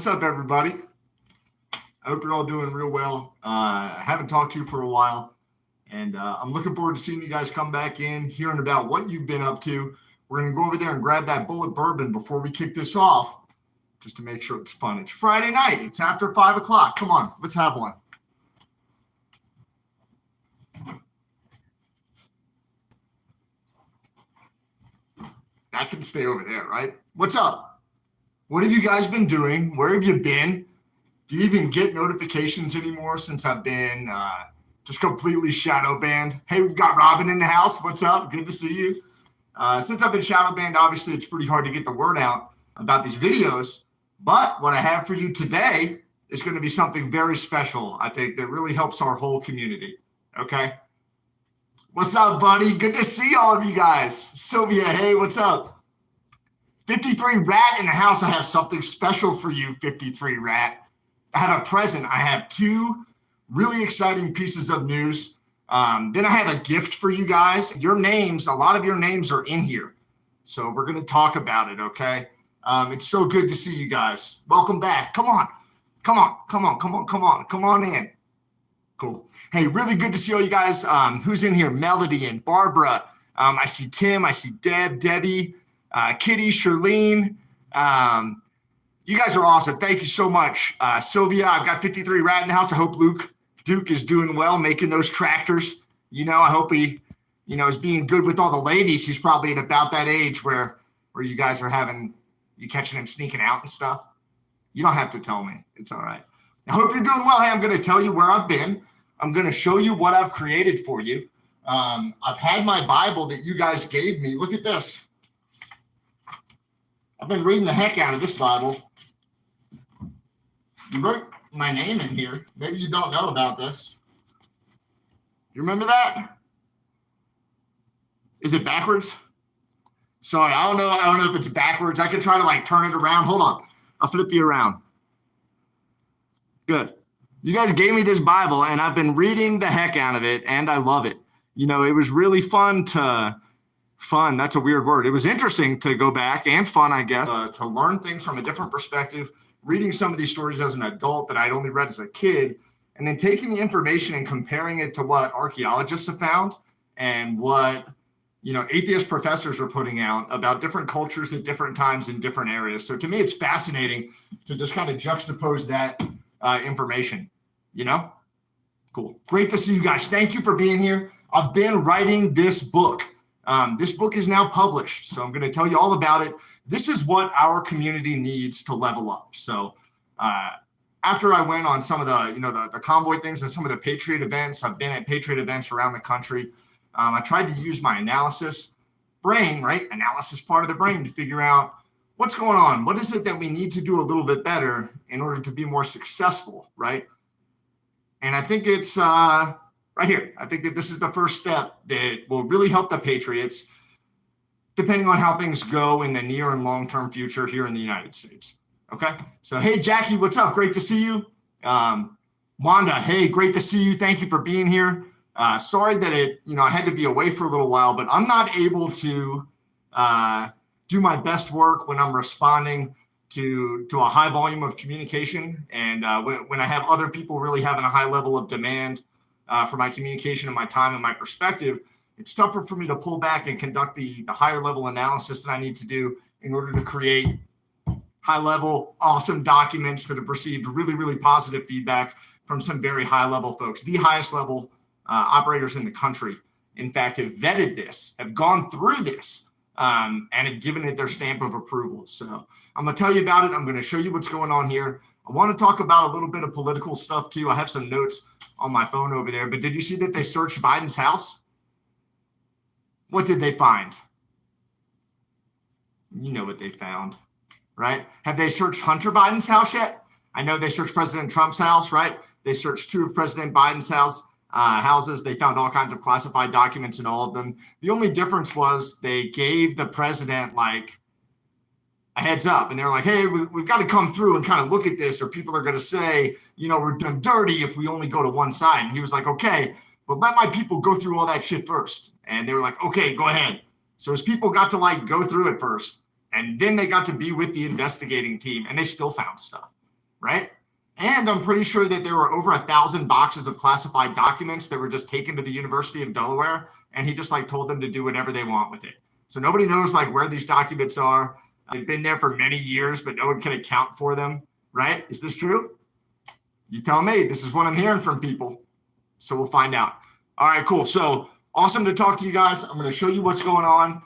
What's up, everybody? I hope you're all doing real well. I haven't talked to you for a while, and I'm looking forward to seeing you guys come back in, hearing about what you've been up to. We're going to go over there and grab that bullet bourbon before we kick this off, just to make sure it's fun. It's Friday night. It's after 5 o'clock. Come on, let's have one. I can stay over there, right? What's up? What have you guys been doing? Where have you been? Do you even get notifications anymore since I've been just completely shadow banned? Hey, we've got Robin in the house. What's up? Good to see you. Since I've been shadow banned, obviously it's pretty hard to get the word out about these videos. But what I have for you today is going to be something very special, I think, that really helps our whole community. Okay? What's up, buddy? Good to see all of you guys. Sylvia, hey, what's up? 53 Rat in the house. I have something special for you, 53 Rat. I have a present. I have two really exciting pieces of news. Then I have a gift for you guys. Your names, a lot of your names are in here. So we're going to talk about it, okay? It's so good to see you guys. Welcome back. Come on. Come on in. Cool. Hey, really good to see all you guys. Who's in here? Melody and Barbara. I see Tim. I see Deb, Debbie, Kitty, Charlene. You guys are awesome. Thank you so much. Sylvia, I've got 53 Rat in the house. I hope Duke is doing well, making those tractors. I hope he, is being good with all the ladies. He's probably at about that age where you guys are you catching him sneaking out and stuff. You don't have to tell me. It's all right. I hope you're doing well. Hey, I'm going to tell you where I've been. I'm going to show you what I've created for you. I've had my Bible that you guys gave me. Look at this. I've been reading the heck out of this Bible. You wrote my name in here. Maybe you don't know about this. You remember that? Is it backwards? Sorry, I don't know if it's backwards. I could try to turn it around. Hold on. I'll flip you around. Good. You guys gave me this Bible, and I've been reading the heck out of it, and I love it. It was really fun. That's a weird word. It was interesting to go back, and fun, I guess, to learn things from a different perspective, reading some of these stories as an adult that I'd only read as a kid, and then taking the information and comparing it to what archaeologists have found and what, atheist professors are putting out about different cultures at different times in different areas. So to me, it's fascinating to just kind of juxtapose that information, Cool. Great to see you guys. Thank you for being here. I've been writing this book. This book is now published, so I'm going to tell you all about it. This is what our community needs to level up. So after I went on some of the convoy things and some of the Patriot events, I've been at Patriot events around the country. I tried to use my analysis brain, right? Analysis part of the brain to figure out what's going on. What is it that we need to do a little bit better in order to be more successful, right? And I think it's right here. I think that this is the first step that will really help the Patriots, depending on how things go in the near and long-term future here in the United States. Okay? So, hey, Jackie, what's up? Great to see you. Wanda, hey, great to see you. Thank you for being here. Sorry that I had to be away for a little while, but I'm not able to do my best work when I'm responding to a high volume of communication. And when I have other people really having a high level of demand for my communication and my time and my perspective, it's tougher for me to pull back and conduct the higher level analysis that I need to do in order to create high level, awesome documents that have received really, really positive feedback from some very high level folks. The highest level operators in the country, in fact, have vetted this, have gone through this, and have given it their stamp of approval. So I'm going to tell you about it. I'm going to show you what's going on here. I want to talk about a little bit of political stuff too. I have some notes on my phone over there, but did you see that they searched Biden's house? What did they find? You know what they found, right? Have they searched Hunter Biden's house yet? I know they searched President Trump's house, right? They searched two of President Biden's houses. They found all kinds of classified documents in all of them. The only difference was they gave the president a heads up, and they're like, hey, we've got to come through and kind of look at this, or people are going to say, we're done dirty if we only go to one side. And he was like, okay, but let my people go through all that shit first. And they were like, okay, go ahead. So his people got to go through it first, and then they got to be with the investigating team, and they still found stuff. right? And I'm pretty sure that there were over 1,000 boxes of classified documents that were just taken to the University of Delaware, and he just like told them to do whatever they want with it. So nobody knows like where these documents are. They've been there for many years, but no one can account for them, right? Is this true? You tell me. This is what I'm hearing from people. So we'll find out. All right, cool. So awesome to talk to you guys. I'm going to show you what's going on.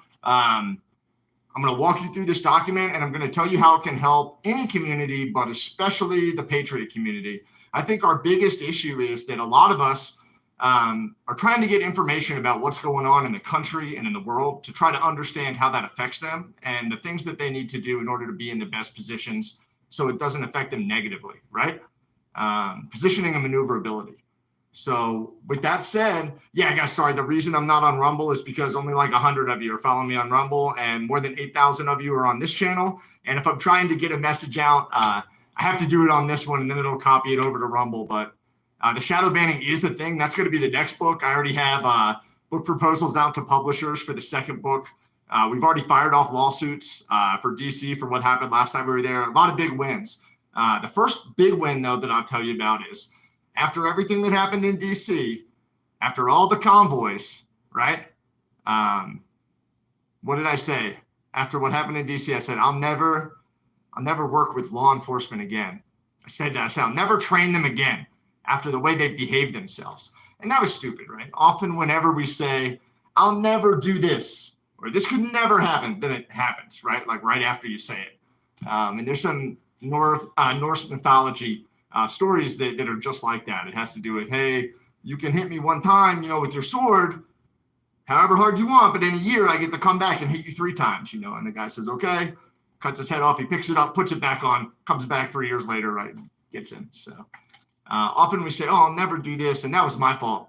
I'm going to walk you through this document, and I'm going to tell you how it can help any community, but especially the Patriot community. I think our biggest issue is that a lot of us are trying to get information about what's going on in the country and in the world to try to understand how that affects them and the things that they need to do in order to be in the best positions so it doesn't affect them negatively, right? Positioning and maneuverability. So with that said, yeah, guys, sorry, the reason I'm not on Rumble is because only like 100 of you are following me on Rumble and more than 8,000 of you are on this channel. And if I'm trying to get a message out, I have to do it on this one and then it'll copy it over to Rumble. But the shadow banning is the thing. That's going to be the next book. I already have book proposals out to publishers for the second book. We've already fired off lawsuits for DC for what happened last time we were there. A lot of big wins. The first big win, though, that I'll tell you about is after everything that happened in DC, after all the convoys, right? What did I say? After what happened in DC, I said, I'll never work with law enforcement again. I said that. I said, I'll never train them again after the way they behaved themselves. And that was stupid, right? Often whenever we say, I'll never do this, or this could never happen, then it happens, right? Like right after you say it. And there's some Norse mythology stories that are just like that. It has to do with, hey, you can hit me one time, with your sword, however hard you want, but in a year I get to come back and hit you 3 times, and the guy says, okay, cuts his head off, he picks it up, puts it back on, comes back 3 years later, right, gets in. So often we say, oh, I'll never do this, and that was my fault.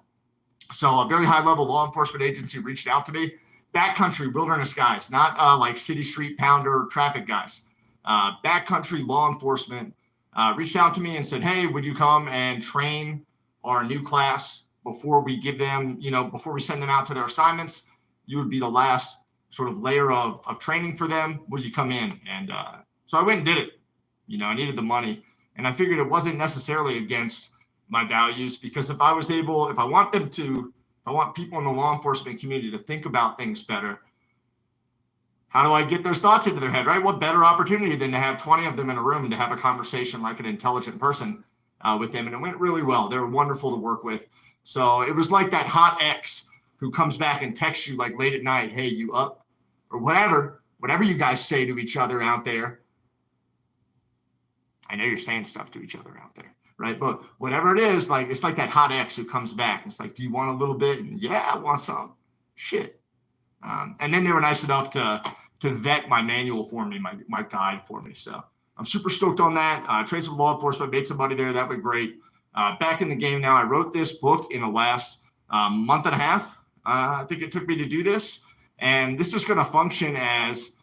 So a very high-level law enforcement agency reached out to me, backcountry wilderness guys, not like city street pounder traffic guys. Backcountry law enforcement reached out to me and said, hey, would you come and train our new class before we give them, before we send them out to their assignments? You would be the last sort of layer of training for them. Would you come in? And so I went and did it. I needed the money. And I figured it wasn't necessarily against my values, because if I want people in the law enforcement community to think about things better, how do I get those thoughts into their head, right? What better opportunity than to have 20 of them in a room and to have a conversation like an intelligent person with them? And it went really well. They were wonderful to work with. So it was like that hot ex who comes back and texts you like late at night, hey, you up? Or whatever you guys say to each other out there. I know you're saying stuff to each other out there, right? But whatever it is, like it's like that hot ex who comes back. It's like, do you want a little bit? And yeah, I want some. Shit. And then they were nice enough to vet my manual for me, my guide for me. So I'm super stoked on that. Trained with law enforcement, made some money there. That would be great. Back in the game now. I wrote this book in the last month and a half. I think it took me to do this. And this is going to function as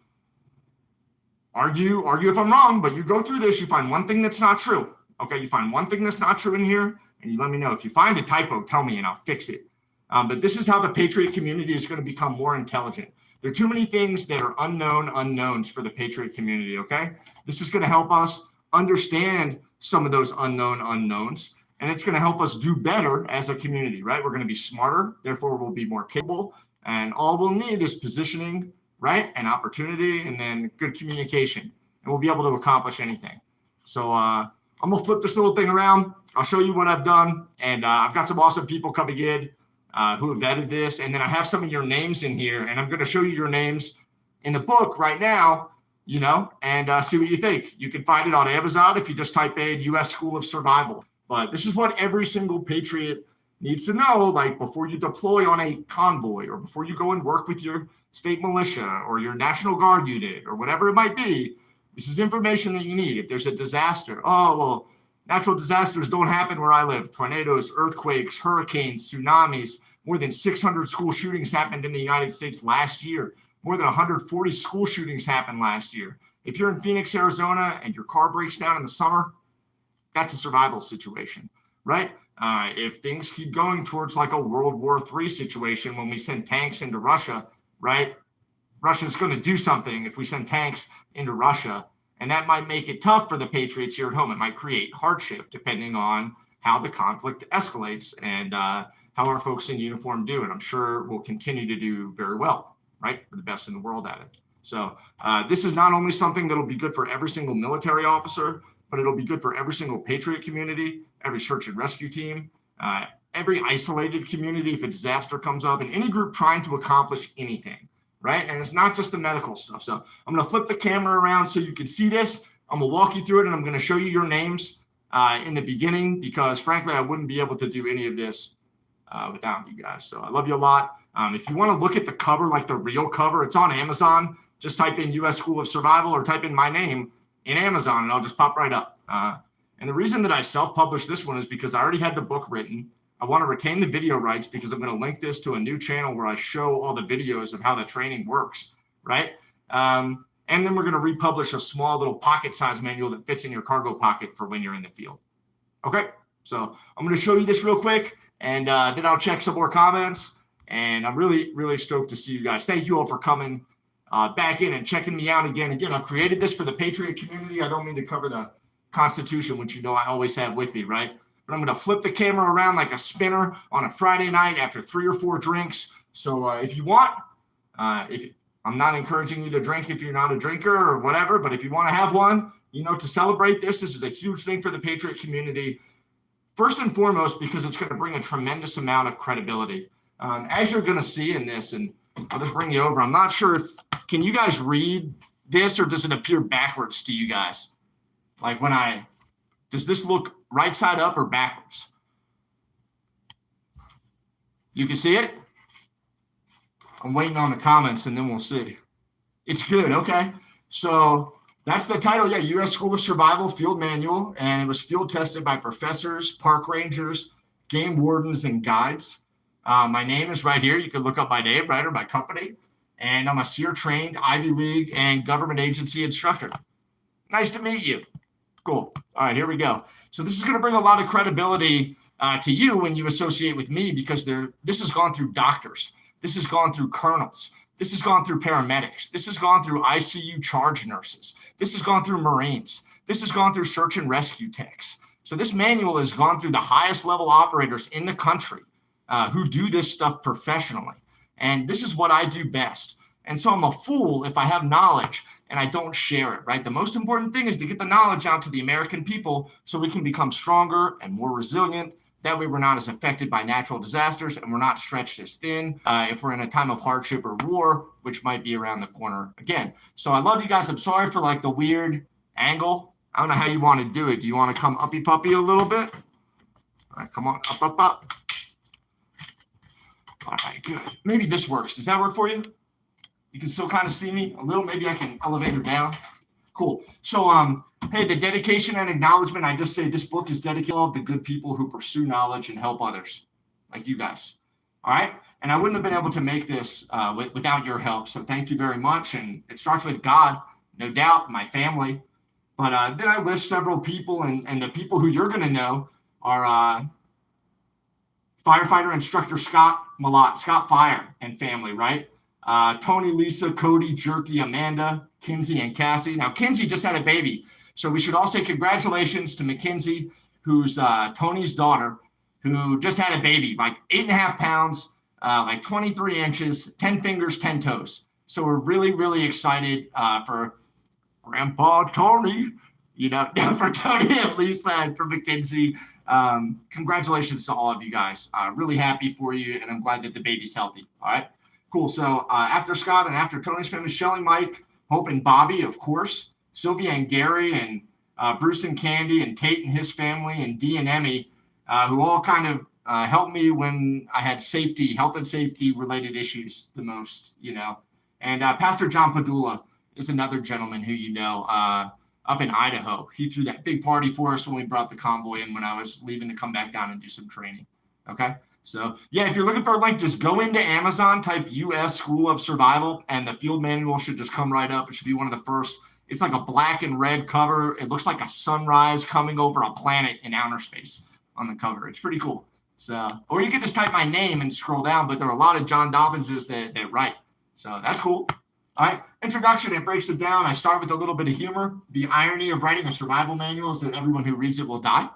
argue if I'm wrong, but you go through this, you find one thing that's not true. Okay, you find one thing that's not true in here, and you let me know. If you find a typo, tell me and I'll fix it. But this is how the Patriot community is going to become more intelligent. There are too many things that are unknown unknowns for the Patriot community, okay? This is going to help us understand some of those unknown unknowns, and it's going to help us do better as a community, right? We're going to be smarter, therefore we'll be more capable, and all we'll need is positioning, right, and opportunity, and then good communication, and we'll be able to accomplish anything. So I'm going to flip this little thing around. I'll show you what I've done, and I've got some awesome people coming in who have vetted this, and then I have some of your names in here, and I'm going to show you your names in the book right now, and see what you think. You can find it on Amazon if you just type in U.S. School of Survival. But this is what every single Patriot needs to know, like before you deploy on a convoy or before you go and work with your state militia or your National Guard unit or whatever it might be. This is information that you need. If there's a disaster, natural disasters don't happen where I live. Tornadoes, earthquakes, hurricanes, tsunamis. More than 600 school shootings happened in the United States last year. More than 140 school shootings happened last year. If you're in Phoenix, Arizona, and your car breaks down in the summer, that's a survival situation, right? If things keep going towards like a World War III situation when we send tanks into Russia, right? Russia's going to do something if we send tanks into Russia. And that might make it tough for the Patriots here at home. It might create hardship depending on how the conflict escalates and how our folks in uniform do. And I'm sure we'll continue to do very well, right? We're the best in the world at it. So this is not only something that'll be good for every single military officer, but it'll be good for every single Patriot community, every search and rescue team, every isolated community if a disaster comes up, and any group trying to accomplish anything, right? And it's not just the medical stuff. So I'm going to flip the camera around so you can see this. I'm going to walk you through it, and I'm going to show you your names in the beginning because, frankly, I wouldn't be able to do any of this without you guys. So I love you a lot. If you want to look at the cover, like the real cover, it's on Amazon. Just type in U.S. School of Survival or type in my name in Amazon, and I'll just pop right up. And the reason that I self-published this one is because I already had the book written. I want to retain the video rights because I'm going to link this to a new channel where I show all the videos of how the training works, right? And then we're going to republish a small little pocket-sized manual that fits in your cargo pocket for when you're in the field. Okay, so I'm going to show you this real quick, and then I'll check some more comments. And I'm really, really stoked to see you guys. Thank you all for coming back in and checking me out again. Again, I've created this for the Patriot community. I don't mean to cover the Constitution, which you know I always have with me, right? But I'm going to flip the camera around like a spinner on a Friday night after 3 or 4 drinks. So if you want, if I'm not encouraging you to drink if you're not a drinker or whatever, but if you want to have one, you know, to celebrate this is a huge thing for the Patriot community. First and foremost, because it's going to bring a tremendous amount of credibility. As you're going to see in this, and I'll just bring you over. I'm not sure if, can you guys read this or does it appear backwards to you guys? Like does this look right side up or backwards? You can see it? I'm waiting on the comments and then we'll see. It's good, okay. So that's the title, yeah, U.S. School of Survival Field Manual, and it was field tested by professors, park rangers, game wardens, and guides. My name is right here. You can look up my name, right, or my company. And I'm a SEER-trained Ivy League and government agency instructor. Nice to meet you. Cool. All right, here we go. So this is going to bring a lot of credibility to you when you associate with me because this has gone through doctors. This has gone through colonels. This has gone through paramedics. This has gone through ICU charge nurses. This has gone through Marines. This has gone through search and rescue techs. So this manual has gone through the highest level operators in the country who do this stuff professionally. And this is what I do best. And so I'm a fool if I have knowledge and I don't share it, right? The most important thing is to get the knowledge out to the American people so we can become stronger and more resilient. That way we're not as affected by natural disasters and we're not stretched as thin if we're in a time of hardship or war, which might be around the corner again. So I love you guys. I'm sorry for like the weird angle. I don't know how you want to do it. Do you want to come uppy puppy a little bit? All right, come on, up, up, up. All right, good. Maybe this works. Does that work for you? You can still kind of see me a little. Maybe I can elevate her down. Cool. So, hey, the dedication and acknowledgement, I just say this book is dedicated to all the good people who pursue knowledge and help others, like you guys. All right? And I wouldn't have been able to make this without your help. So thank you very much. And it starts with God, no doubt, my family. But then I list several people, and the people who you're going to know are firefighter instructor Scott Malott, Scott Fire and family, right? Tony, Lisa, Cody, Jerky, Amanda, Kinsey, and Cassie. Now, Kinsey just had a baby. So we should all say congratulations to Mackenzie, who's Tony's daughter, who just had a baby, like 8.5 pounds, like 23 inches, 10 fingers, 10 toes. So we're really, really excited for Grandpa Tony, you know, for Tony and Lisa and for Mackenzie. Congratulations to all of you guys. Really happy for you, and I'm glad that the baby's healthy. All right. Cool. So after Scott and after Tony's family, Shelly, Mike, Hope, and Bobby, of course, Sylvia and Gary, and Bruce and Candy, and Tate and his family, and Dee and Emmy, who all kind of helped me when I had health and safety related issues the most, you know. And Pastor John Padula is another gentleman who you know up in Idaho. He threw that big party for us when we brought the convoy in when I was leaving to come back down and do some training. Okay. So, yeah, if you're looking for a link, just go into Amazon, type U.S. School of Survival, and the field manual should just come right up. It should be one of the first. It's like a black and red cover. It looks like a sunrise coming over a planet in outer space on the cover. It's pretty cool. So, or you can just type my name and scroll down, but there are a lot of John Dobbins's that write. So that's cool. All right, introduction, it breaks it down. I start with a little bit of humor. The irony of writing a survival manual is that everyone who reads it will die,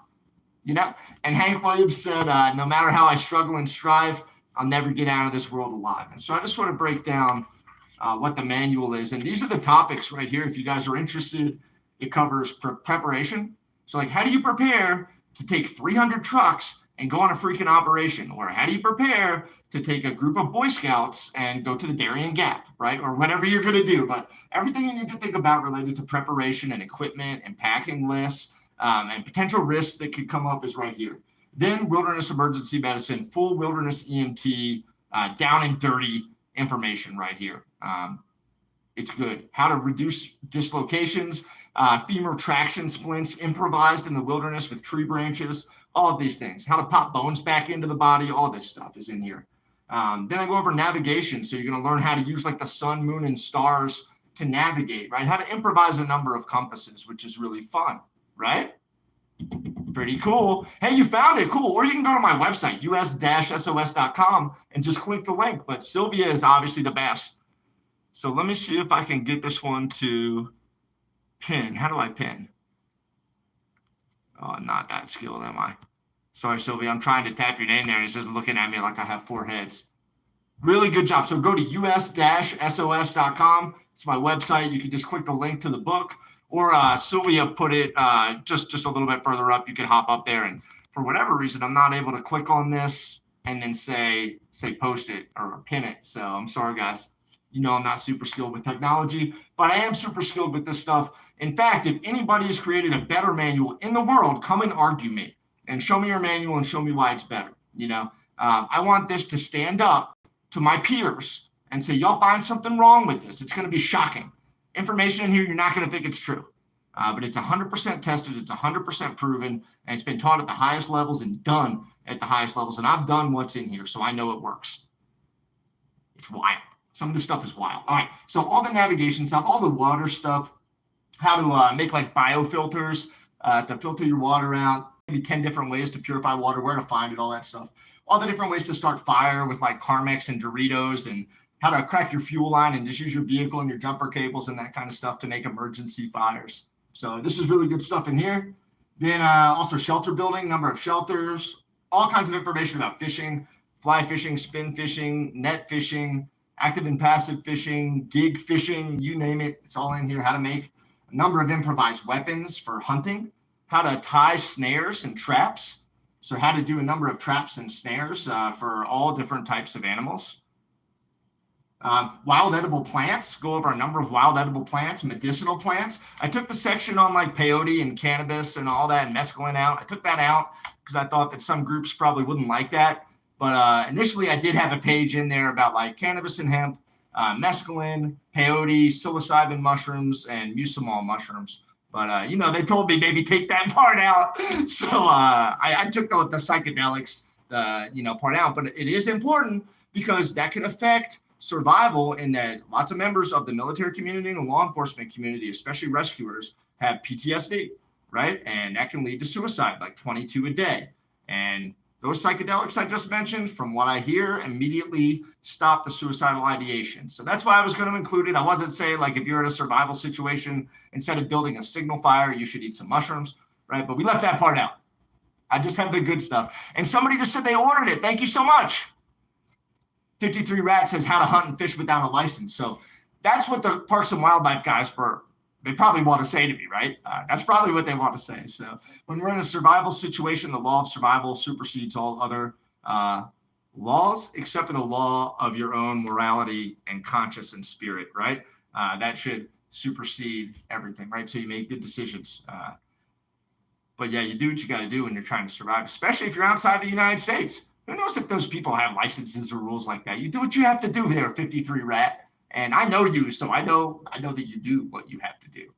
you know? And Hank Williams said, no matter how I struggle and strive, I'll never get out of this world alive. And so I just sort of break down what the manual is. And these are the topics right here. If you guys are interested, it covers preparation. So like, how do you prepare to take 300 trucks and go on a freaking operation? Or how do you prepare to take a group of Boy Scouts and go to the Darien Gap, right? Or whatever you're going to do. But everything you need to think about related to preparation and equipment and packing lists and potential risks that could come up is right here. Then wilderness emergency medicine, full wilderness EMT, down and dirty information right here. It's good. How to reduce dislocations, femur traction splints improvised in the wilderness with tree branches, all of these things. How to pop bones back into the body, all this stuff is in here. Then I go over navigation. So you're going to learn how to use like the sun, moon, and stars to navigate, right? How to improvise a number of compasses, which is really fun, right? Pretty cool. Hey, you found it. Cool. Or you can go to my website, us-sos.com, and just click the link. But Sylvia is obviously the best. So let me see if I can get this one to pin. How do I pin? Oh, I'm not that skilled, am I? Sorry, Sylvia. I'm trying to tap your name there, and it's just looking at me like I have 4 heads. Really good job. So go to us-sos.com. It's my website. You can just click the link to the book. Or Sylvia put it just a little bit further up. You can hop up there. And for whatever reason, I'm not able to click on this and then say post it or pin it. So I'm sorry, guys. You know I'm not super skilled with technology, but I am super skilled with this stuff. In fact, if anybody has created a better manual in the world, come and argue me and show me your manual and show me why it's better. You know, I want this to stand up to my peers and say, y'all find something wrong with this. It's going to be shocking. Information in here, you're not going to think it's true. But it's 100% tested, it's 100% proven, and it's been taught at the highest levels and done at the highest levels. And I've done what's in here, so I know it works. It's wild. Some of this stuff is wild. All right, so all the navigation stuff, all the water stuff, how to make like biofilters to filter your water out, maybe 10 different ways to purify water, where to find it, all that stuff. All the different ways to start fire with like Carmex and Doritos, and how to crack your fuel line and just use your vehicle and your jumper cables and that kind of stuff to make emergency fires. So this is really good stuff in here. Then also shelter building, number of shelters, all kinds of information about fishing, fly fishing, spin fishing, net fishing, active and passive fishing, gig fishing, you name it. It's all in here. How to make a number of improvised weapons for hunting, how to tie snares and traps. So how to do a number of traps and snares for all different types of animals. Wild edible plants, go over a number of wild edible plants, medicinal plants. I took the section on like peyote and cannabis and all that and mescaline out. I took that out because I thought that some groups probably wouldn't like that. But initially I did have a page in there about like cannabis and hemp, mescaline, peyote, psilocybin mushrooms, and mucimol mushrooms. But, you know, they told me maybe take that part out. So I took the psychedelics, part out. But it is important because that could affect survival in that lots of members of the military community and the law enforcement community, especially rescuers, have PTSD, right? And that can lead to suicide, like 22 a day. And those psychedelics I just mentioned, from what I hear, immediately stop the suicidal ideation. So that's why I was going to include it. I wasn't saying like if you're in a survival situation, instead of building a signal fire, you should eat some mushrooms, right? But we left that part out. I just have the good stuff. And somebody just said they ordered it. Thank you so much. 53 Rat says how to hunt and fish without a license. So that's what the Parks and Wildlife guys they probably want to say to me, right? That's probably what they want to say. So when we're in a survival situation, the law of survival supersedes all other laws, except for the law of your own morality and conscience and spirit, right? That should supersede everything, right? So you make good decisions. But yeah, you do what you got to do when you're trying to survive, especially if you're outside the United States. Who knows if those people have licenses or rules like that? You do what you have to do there, 53 Rat. And I know you, so I know that you do what you have to do.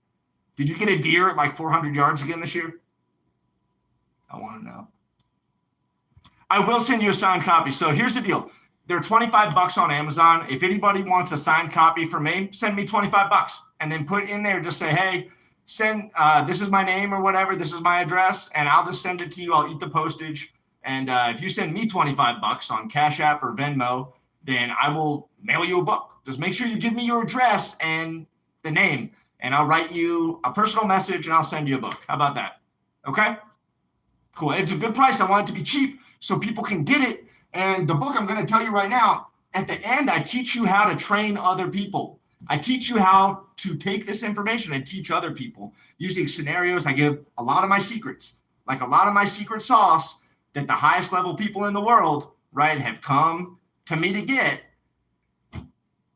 Did you get a deer at like 400 yards again this year? I want to know. I will send you a signed copy. So here's the deal. They're $25 on Amazon. If anybody wants a signed copy from me, send me $25 and then put in there, just say, hey, send, this is my name or whatever. This is my address. And I'll just send it to you. I'll eat the postage. And if you send me $25 on Cash App or Venmo, then I will mail you a book. Just make sure you give me your address and the name, and I'll write you a personal message and I'll send you a book. How about that? Okay? Cool. It's a good price. I want it to be cheap so people can get it. And the book I'm going to tell you right now, at the end, I teach you how to train other people. I teach you how to take this information and teach other people using scenarios. I give a lot of my secrets, like a lot of my secret sauce that the highest level people in the world, right, have come to me to get.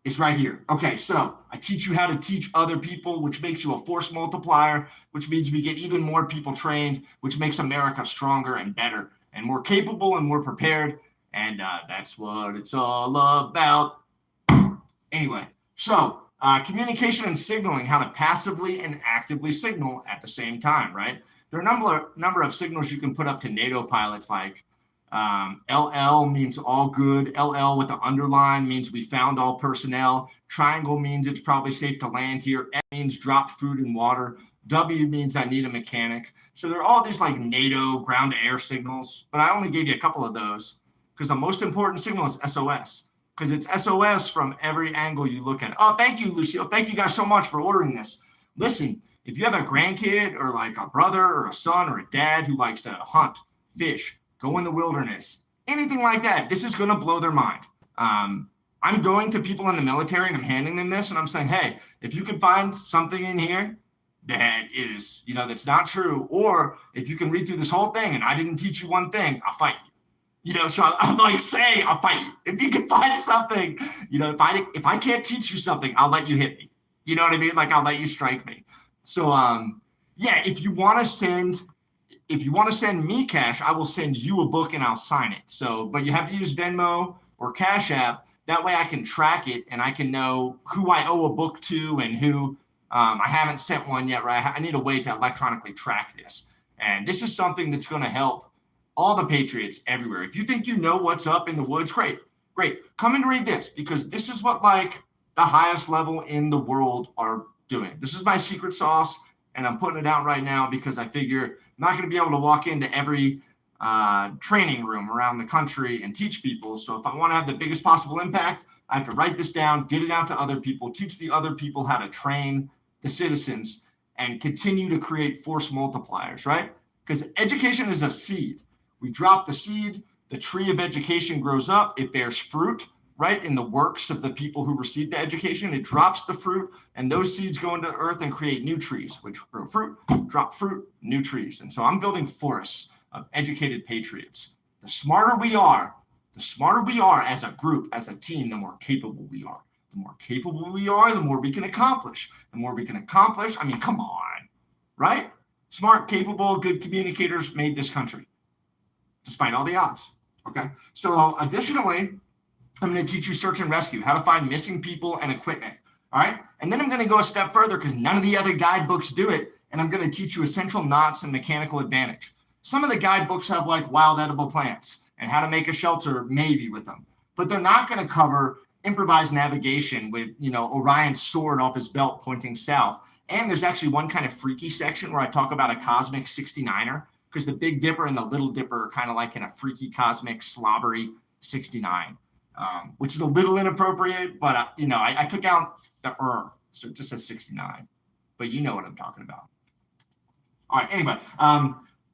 Is right here. Okay, so I teach you how to teach other people, which makes you a force multiplier, which means we get even more people trained, which makes America stronger and better and more capable and more prepared. And that's what it's all about. Anyway, so communication and signaling, how to passively and actively signal at the same time, right? There are a number of signals you can put up to NATO pilots, like LL means all good. LL with the underline means we found all personnel. Triangle means it's probably safe to land here. F means drop food and water. W means I need a mechanic. So there are all these like NATO ground to air signals, but I only gave you a couple of those because the most important signal is SOS, because it's SOS from every angle you look at. Oh, thank you, Lucille. Thank you guys so much for ordering this. Listen, if you have a grandkid or like a brother or a son or a dad who likes to hunt, fish, go in the wilderness, anything like that, this is going to blow their mind. I'm going to people in the military and I'm handing them this and I'm saying, hey, if you can find something in here that is, that's not true, or if you can read through this whole thing and I didn't teach you one thing, I'll fight you. So I'm like saying, I'll fight you. If you can find something, if I can't teach you something, I'll let you hit me. You know what I mean? Like I'll let you strike me. So yeah, if you want to send me cash, I will send you a book and I'll sign it. So, but you have to use Venmo or Cash App. That way I can track it and I can know who I owe a book to and who I haven't sent one yet, right? I need a way to electronically track this. And this is something that's going to help all the Patriots everywhere. If you think you know what's up in the woods, great. Come and read this, because this is what like the highest level in the world are doing. This is my secret sauce, and I'm putting it out right now because I figure I'm not going to be able to walk into every training room around the country and teach people. So if I want to have the biggest possible impact, I have to write this down, get it out to other people, teach the other people how to train the citizens, and continue to create force multipliers, right? Because education is a seed. We drop the seed, the tree of education grows up, it bears fruit, right? In the works of the people who receive the education, it drops the fruit, and those seeds go into the earth and create new trees, which grow fruit, drop fruit, new trees. And so I'm building forests of educated patriots. The smarter we are as a group, as a team, the more capable we are. The more capable we are, the more we can accomplish. The more we can accomplish, I mean, come on, right? Smart, capable, good communicators made this country, despite all the odds, okay? So additionally, I'm going to teach you search and rescue, how to find missing people and equipment, all right? And then I'm going to go a step further because none of the other guidebooks do it, and I'm going to teach you essential knots and mechanical advantage. Some of the guidebooks have like wild edible plants and how to make a shelter maybe with them, but they're not going to cover improvised navigation with, Orion's sword off his belt pointing south. And there's actually one kind of freaky section where I talk about a cosmic 69er, because the Big Dipper and the Little Dipper are kind of like in a freaky, cosmic, slobbery 69, which is a little inappropriate, but, I took out the so it just says 69, but you know what I'm talking about. All right, anyway,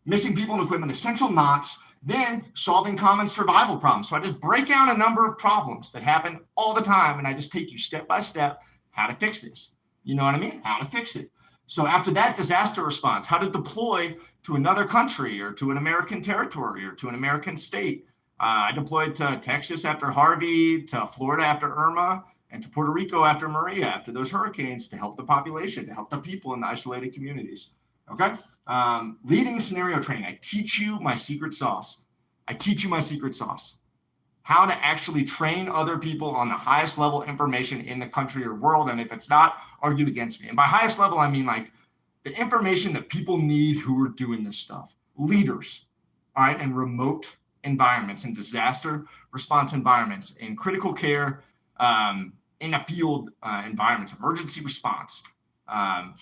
missing people and equipment, essential knots, then solving common survival problems. So I just break out a number of problems that happen all the time, and I just take you step by step how to fix this. You know what I mean? How to fix it. So after that, disaster response, how to deploy to another country or to an American territory or to an American state. I deployed to Texas after Harvey, to Florida after Irma, and to Puerto Rico after Maria, after those hurricanes, to help the population, to help the people in the isolated communities. Okay? Leading scenario training. I teach you my secret sauce. How to actually train other people on the highest level information in the country or world. And if it's not, argue against me. And by highest level, I mean like the information that people need who are doing this stuff. Leaders, all right, in remote environments, in disaster response environments, in critical care, in a field environments, emergency response.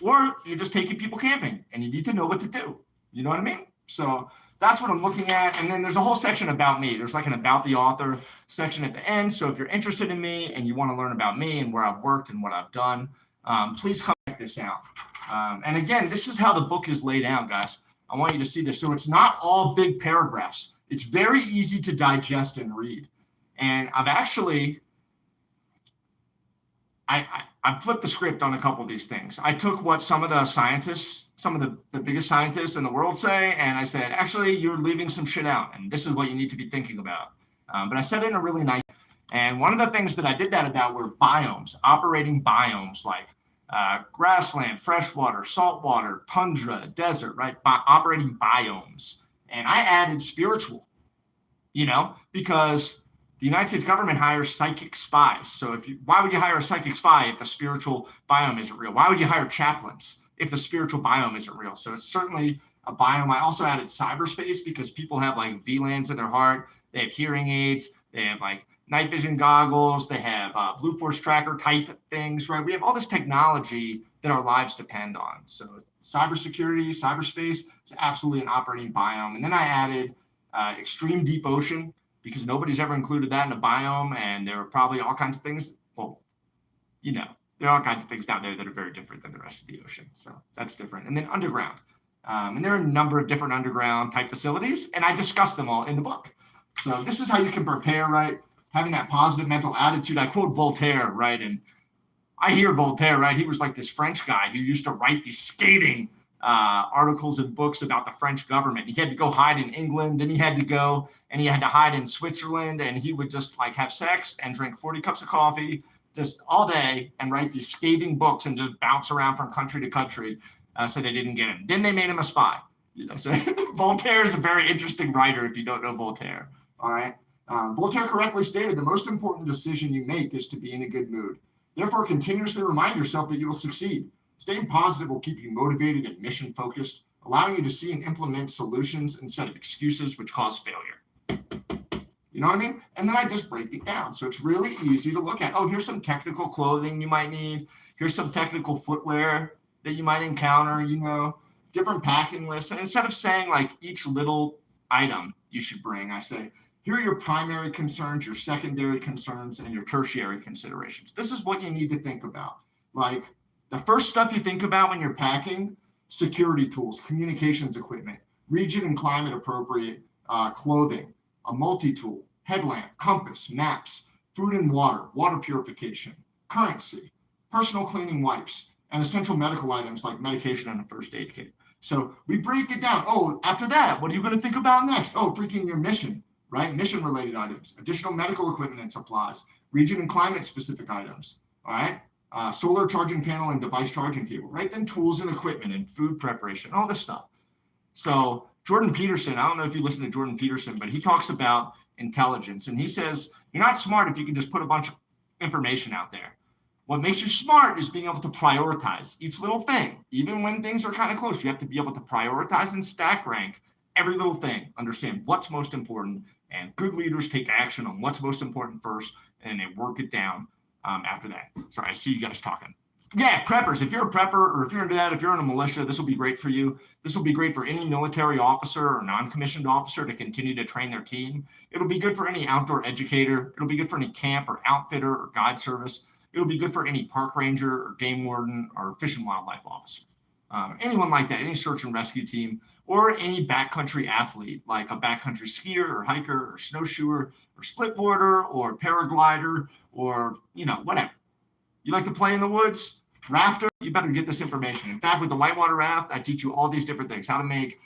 Or you're just taking people camping and you need to know what to do. You know what I mean? So that's what I'm looking at. And then there's a whole section about me. There's like an about the author section at the end. So if you're interested in me and you want to learn about me and where I've worked and what I've done, please come check this out. And again, this is how the book is laid out, guys. I want you to see this. So it's not all big paragraphs. It's very easy to digest and read. And I've actually, I flipped the script on a couple of these things. I took what some of the scientists, some of the biggest scientists in the world say, and I said, actually, you're leaving some shit out, and this is what you need to be thinking about. But I said it in a really nice, and one of the things that I did that about were biomes, operating biomes like grassland, freshwater, saltwater, tundra, desert, right? Operating biomes. And I added spiritual, because the United States government hires psychic spies. So why would you hire a psychic spy if the spiritual biome isn't real? Why would you hire chaplains if the spiritual biome isn't real? So it's certainly a biome. I also added cyberspace because people have like VLANs in their heart. They have hearing aids. They have like night vision goggles. They have Blue Force tracker type things, right? We have all this technology that our lives depend on. So cybersecurity, cyberspace is absolutely an operating biome. And then I added extreme deep ocean, because nobody's ever included that in a biome, and there are probably all kinds of things. Well, there are all kinds of things down there that are very different than the rest of the ocean. So that's different. And then underground. And there are a number of different underground type facilities, and I discuss them all in the book. So this is how you can prepare, right? Having that positive mental attitude. I quote Voltaire, right? And I hear Voltaire, right? He was like this French guy who used to write these scathing articles and books about the French government. He had to go hide in England, then he had to go and he had to hide in Switzerland, and he would just like have sex and drink 40 cups of coffee just all day and write these scathing books and just bounce around from country to country so they didn't get him. Then they made him a spy. So Voltaire is a very interesting writer if you don't know Voltaire. All right. Voltaire correctly stated, the most important decision you make is to be in a good mood. Therefore, continuously remind yourself that you will succeed. Staying positive will keep you motivated and mission focused, allowing you to see and implement solutions instead of excuses which cause failure. You know what I mean? And then I just break it down. So it's really easy to look at. Oh, here's some technical clothing you might need. Here's some technical footwear that you might encounter, different packing lists. And instead of saying like each little item you should bring, I say, here are your primary concerns, your secondary concerns, and your tertiary considerations. This is what you need to think about. Like, the first stuff you think about when you're packing, security tools, communications equipment, region and climate appropriate clothing, a multi-tool, headlamp, compass, maps, food and water purification, currency, personal cleaning wipes, and essential medical items like medication and a first aid kit. So we break it down. Oh, after that, what are you going to think about next? Oh, freaking your mission, right? Mission-related items, additional medical equipment and supplies, region and climate-specific items, all right? Solar charging panel and device charging cable, right? Then tools and equipment and food preparation, all this stuff. So Jordan Peterson, I don't know if you listen to Jordan Peterson, but he talks about intelligence. And he says, you're not smart if you can just put a bunch of information out there. What makes you smart is being able to prioritize each little thing. Even when things are kind of close, you have to be able to prioritize and stack rank every little thing. Understand what's most important. And good leaders take action on what's most important first, and they work it down after that. Sorry, I see you guys talking. Yeah, preppers. If you're a prepper or if you're into that, if you're in a militia, this will be great for you. This will be great for any military officer or non-commissioned officer to continue to train their team. It'll be good for any outdoor educator. It'll be good for any camp or outfitter or guide service. It'll be good for any park ranger or game warden or fish and wildlife officer. Anyone like that, any search and rescue team, or any backcountry athlete like a backcountry skier or hiker or snowshoer or splitboarder or paraglider or, whatever. You like to play in the woods? Rafter? You better get this information. In fact, with the whitewater raft, I teach you all these different things. How to make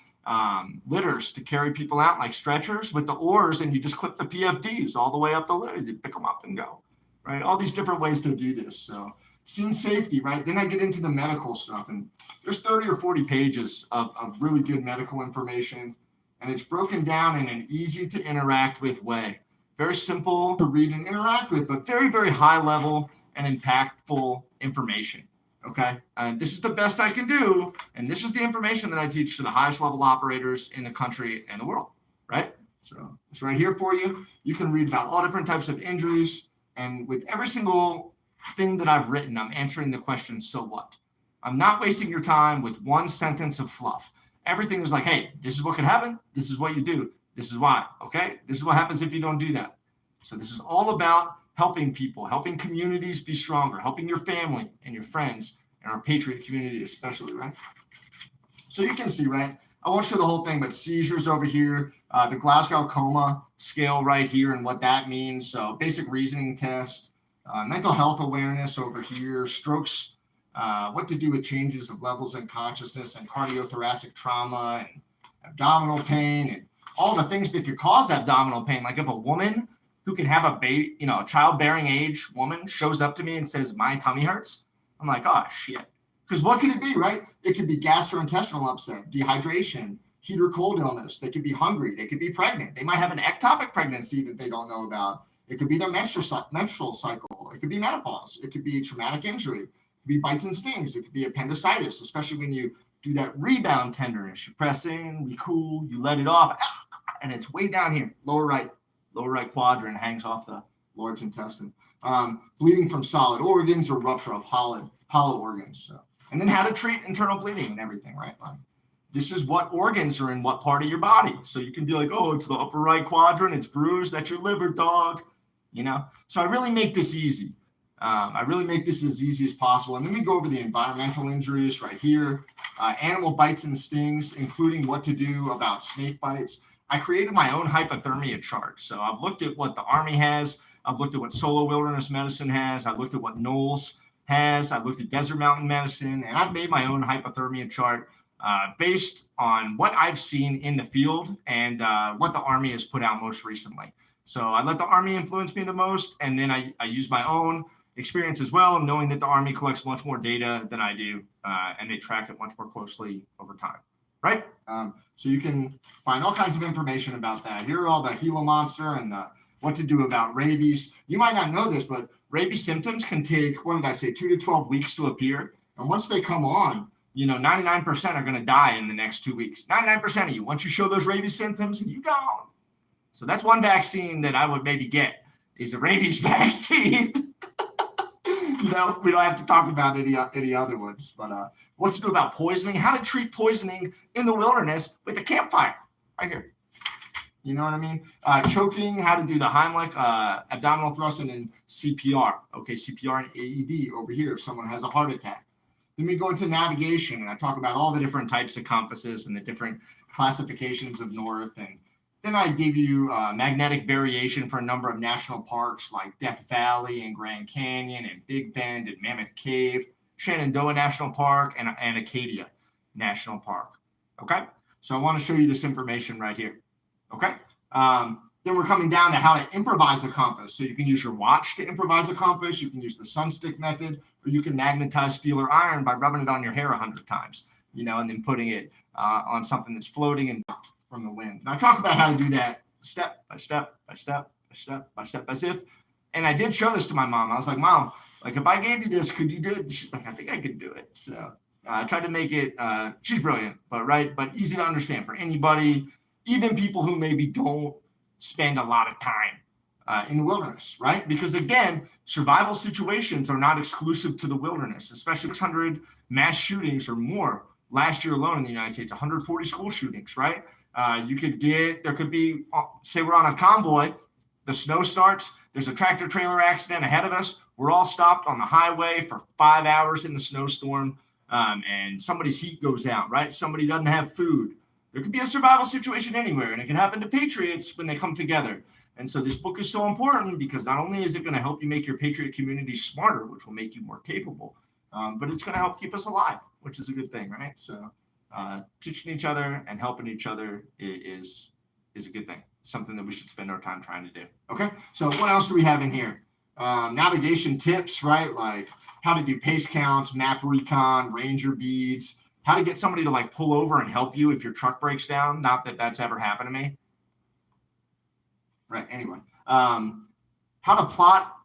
litters to carry people out like stretchers with the oars, and you just clip the PFDs all the way up the litter. You pick them up and go, right? All these different ways to do this. So scene safety, right? Then I get into the medical stuff, and there's 30 or 40 pages of really good medical information, and it's broken down in an easy to interact with way. Very simple to read and interact with, but very, very high level and impactful information. Okay. This is the best I can do. And this is the information that I teach to the highest level operators in the country and the world. Right. So it's right here for you. You can read about all different types of injuries. And with every single thing that I've written, I'm answering the question, so what? I'm not wasting your time with one sentence of fluff. everything is like, hey, this is what could happen. This is what you do. This is why, okay? This is what happens if you don't do that. So this is all about helping people, helping communities be stronger, helping your family and your friends and our Patriot community especially, right? So you can see, right? I won't show the whole thing, but seizures over here, the Glasgow Coma scale right here and what that means. So basic reasoning test, mental health awareness over here, strokes, what to do with changes of levels in consciousness and cardiothoracic trauma and abdominal pain and all the things that could cause abdominal pain. Like if a woman who can have a baby, a childbearing age woman shows up to me and says, my tummy hurts, I'm like, oh, shit. Because what could it be, right? It could be gastrointestinal upset, dehydration, heat or cold illness. They could be hungry. They could be pregnant. They might have an ectopic pregnancy that they don't know about. It could be their menstrual cycle. It could be menopause. It could be traumatic injury. It could be bites and stings. It could be appendicitis, especially when you do that rebound tenderness. You press in, you cool, you let it off, and it's way down here, lower right quadrant, hangs off the large intestine. Bleeding from solid organs or rupture of hollow organs. So. And then how to treat internal bleeding and everything, right? This is what organs are in what part of your body. So you can be like, oh, it's the upper right quadrant, it's bruised, that's your liver, dog. So I really make this easy. I really make this as easy as possible. And then we go over the environmental injuries right here, animal bites and stings, including what to do about snake bites. I created my own hypothermia chart. So I've looked at what the Army has. I've looked at what Solo Wilderness Medicine has. I've looked at what Knowles has. I've looked at Desert Mountain Medicine, and I've made my own hypothermia chart based on what I've seen in the field and what the Army has put out most recently. So I let the Army influence me the most, and then I use my own experience as well, knowing that the Army collects much more data than I do, and they track it much more closely over time, right? So you can find all kinds of information about that. Here are all the Gila monster and what to do about rabies. You might not know this, but rabies symptoms can take, 2 to 12 weeks to appear. And once they come on, 99% are going to die in the next 2 weeks. 99% of you, once you show those rabies symptoms, you gone. So that's one vaccine that I would maybe get, is a rabies vaccine. We don't have to talk about any other ones. But what to do about poisoning, how to treat poisoning in the wilderness with a campfire, right here. You know what I mean? Choking, how to do the Heimlich, abdominal thrust, and then CPR. Okay, CPR and AED over here if someone has a heart attack. Then we go into navigation, and I talk about all the different types of compasses and the different classifications of north. And then I give you magnetic variation for a number of national parks like Death Valley and Grand Canyon and Big Bend and Mammoth Cave, Shenandoah National Park, and Acadia National Park. Okay? So I want to show you this information right here. Okay. Then we're coming down to how to improvise a compass. So you can use your watch to improvise a compass. You can use the sunstick method, or you can magnetize steel or iron by rubbing it on your hair 100 times, and then putting it on something that's floating and from the wind. And I talk about how to do that step by step by step by step by step, as if, and I did show this to my mom. I was like, Mom, like if I gave you this, could you do it? And she's like, I think I could do it. So I tried to make it, she's brilliant, but easy to understand for anybody, even people who maybe don't spend a lot of time in the wilderness, right? Because again, survival situations are not exclusive to the wilderness, especially 600 mass shootings or more last year alone in the United States, 140 school shootings, right? There could be, say we're on a convoy, the snow starts, there's a tractor trailer accident ahead of us, we're all stopped on the highway for 5 hours in the snowstorm, and somebody's heat goes out, right? Somebody doesn't have food. There could be a survival situation anywhere, and it can happen to Patriots when they come together. And so this book is so important because not only is it going to help you make your Patriot community smarter, which will make you more capable, but it's going to help keep us alive, which is a good thing, right? So teaching each other and helping each other is a good thing, something that we should spend our time trying to do. Okay, so what else do we have in here? Navigation tips, right? Like how to do pace counts, map recon, ranger beads, how to get somebody to like pull over and help you if your truck breaks down. Not that that's ever happened to me. Right, anyway. How to plot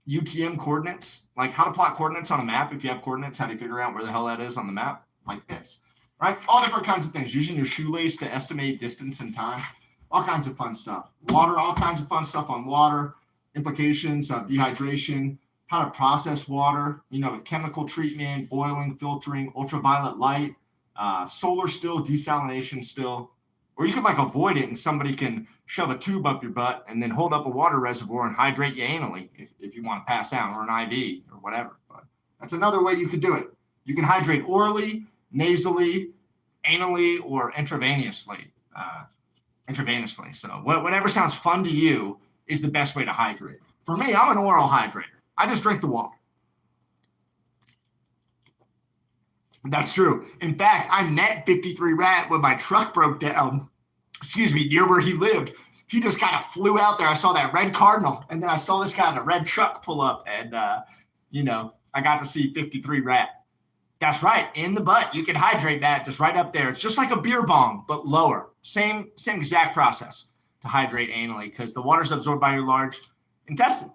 UTM coordinates, like how to plot coordinates on a map. If you have coordinates, how do you figure out where the hell that is on the map? Like this, right? All different kinds of things. Using your shoelace to estimate distance and time. All kinds of fun stuff. Water, all kinds of fun stuff on water. Implications of dehydration. How to process water, with chemical treatment, boiling, filtering, ultraviolet light, solar still, desalination still, or you can like avoid it and somebody can shove a tube up your butt and then hold up a water reservoir and hydrate you anally if you want to pass out, or an IV or whatever. But that's another way you could do it. You can hydrate orally, nasally, anally, or intravenously. So whatever sounds fun to you is the best way to hydrate. For me, I'm an oral hydrator. I just drink the water. That's true. In fact, I met 53 Rat when my truck broke down, near where he lived. He just kind of flew out there. I saw that red Cardinal, and then I saw this guy in a red truck pull up, and, I got to see 53 Rat. That's right. In the butt. You can hydrate that just right up there. It's just like a beer bong, but lower. Same exact process to hydrate anally because the water's absorbed by your large intestine.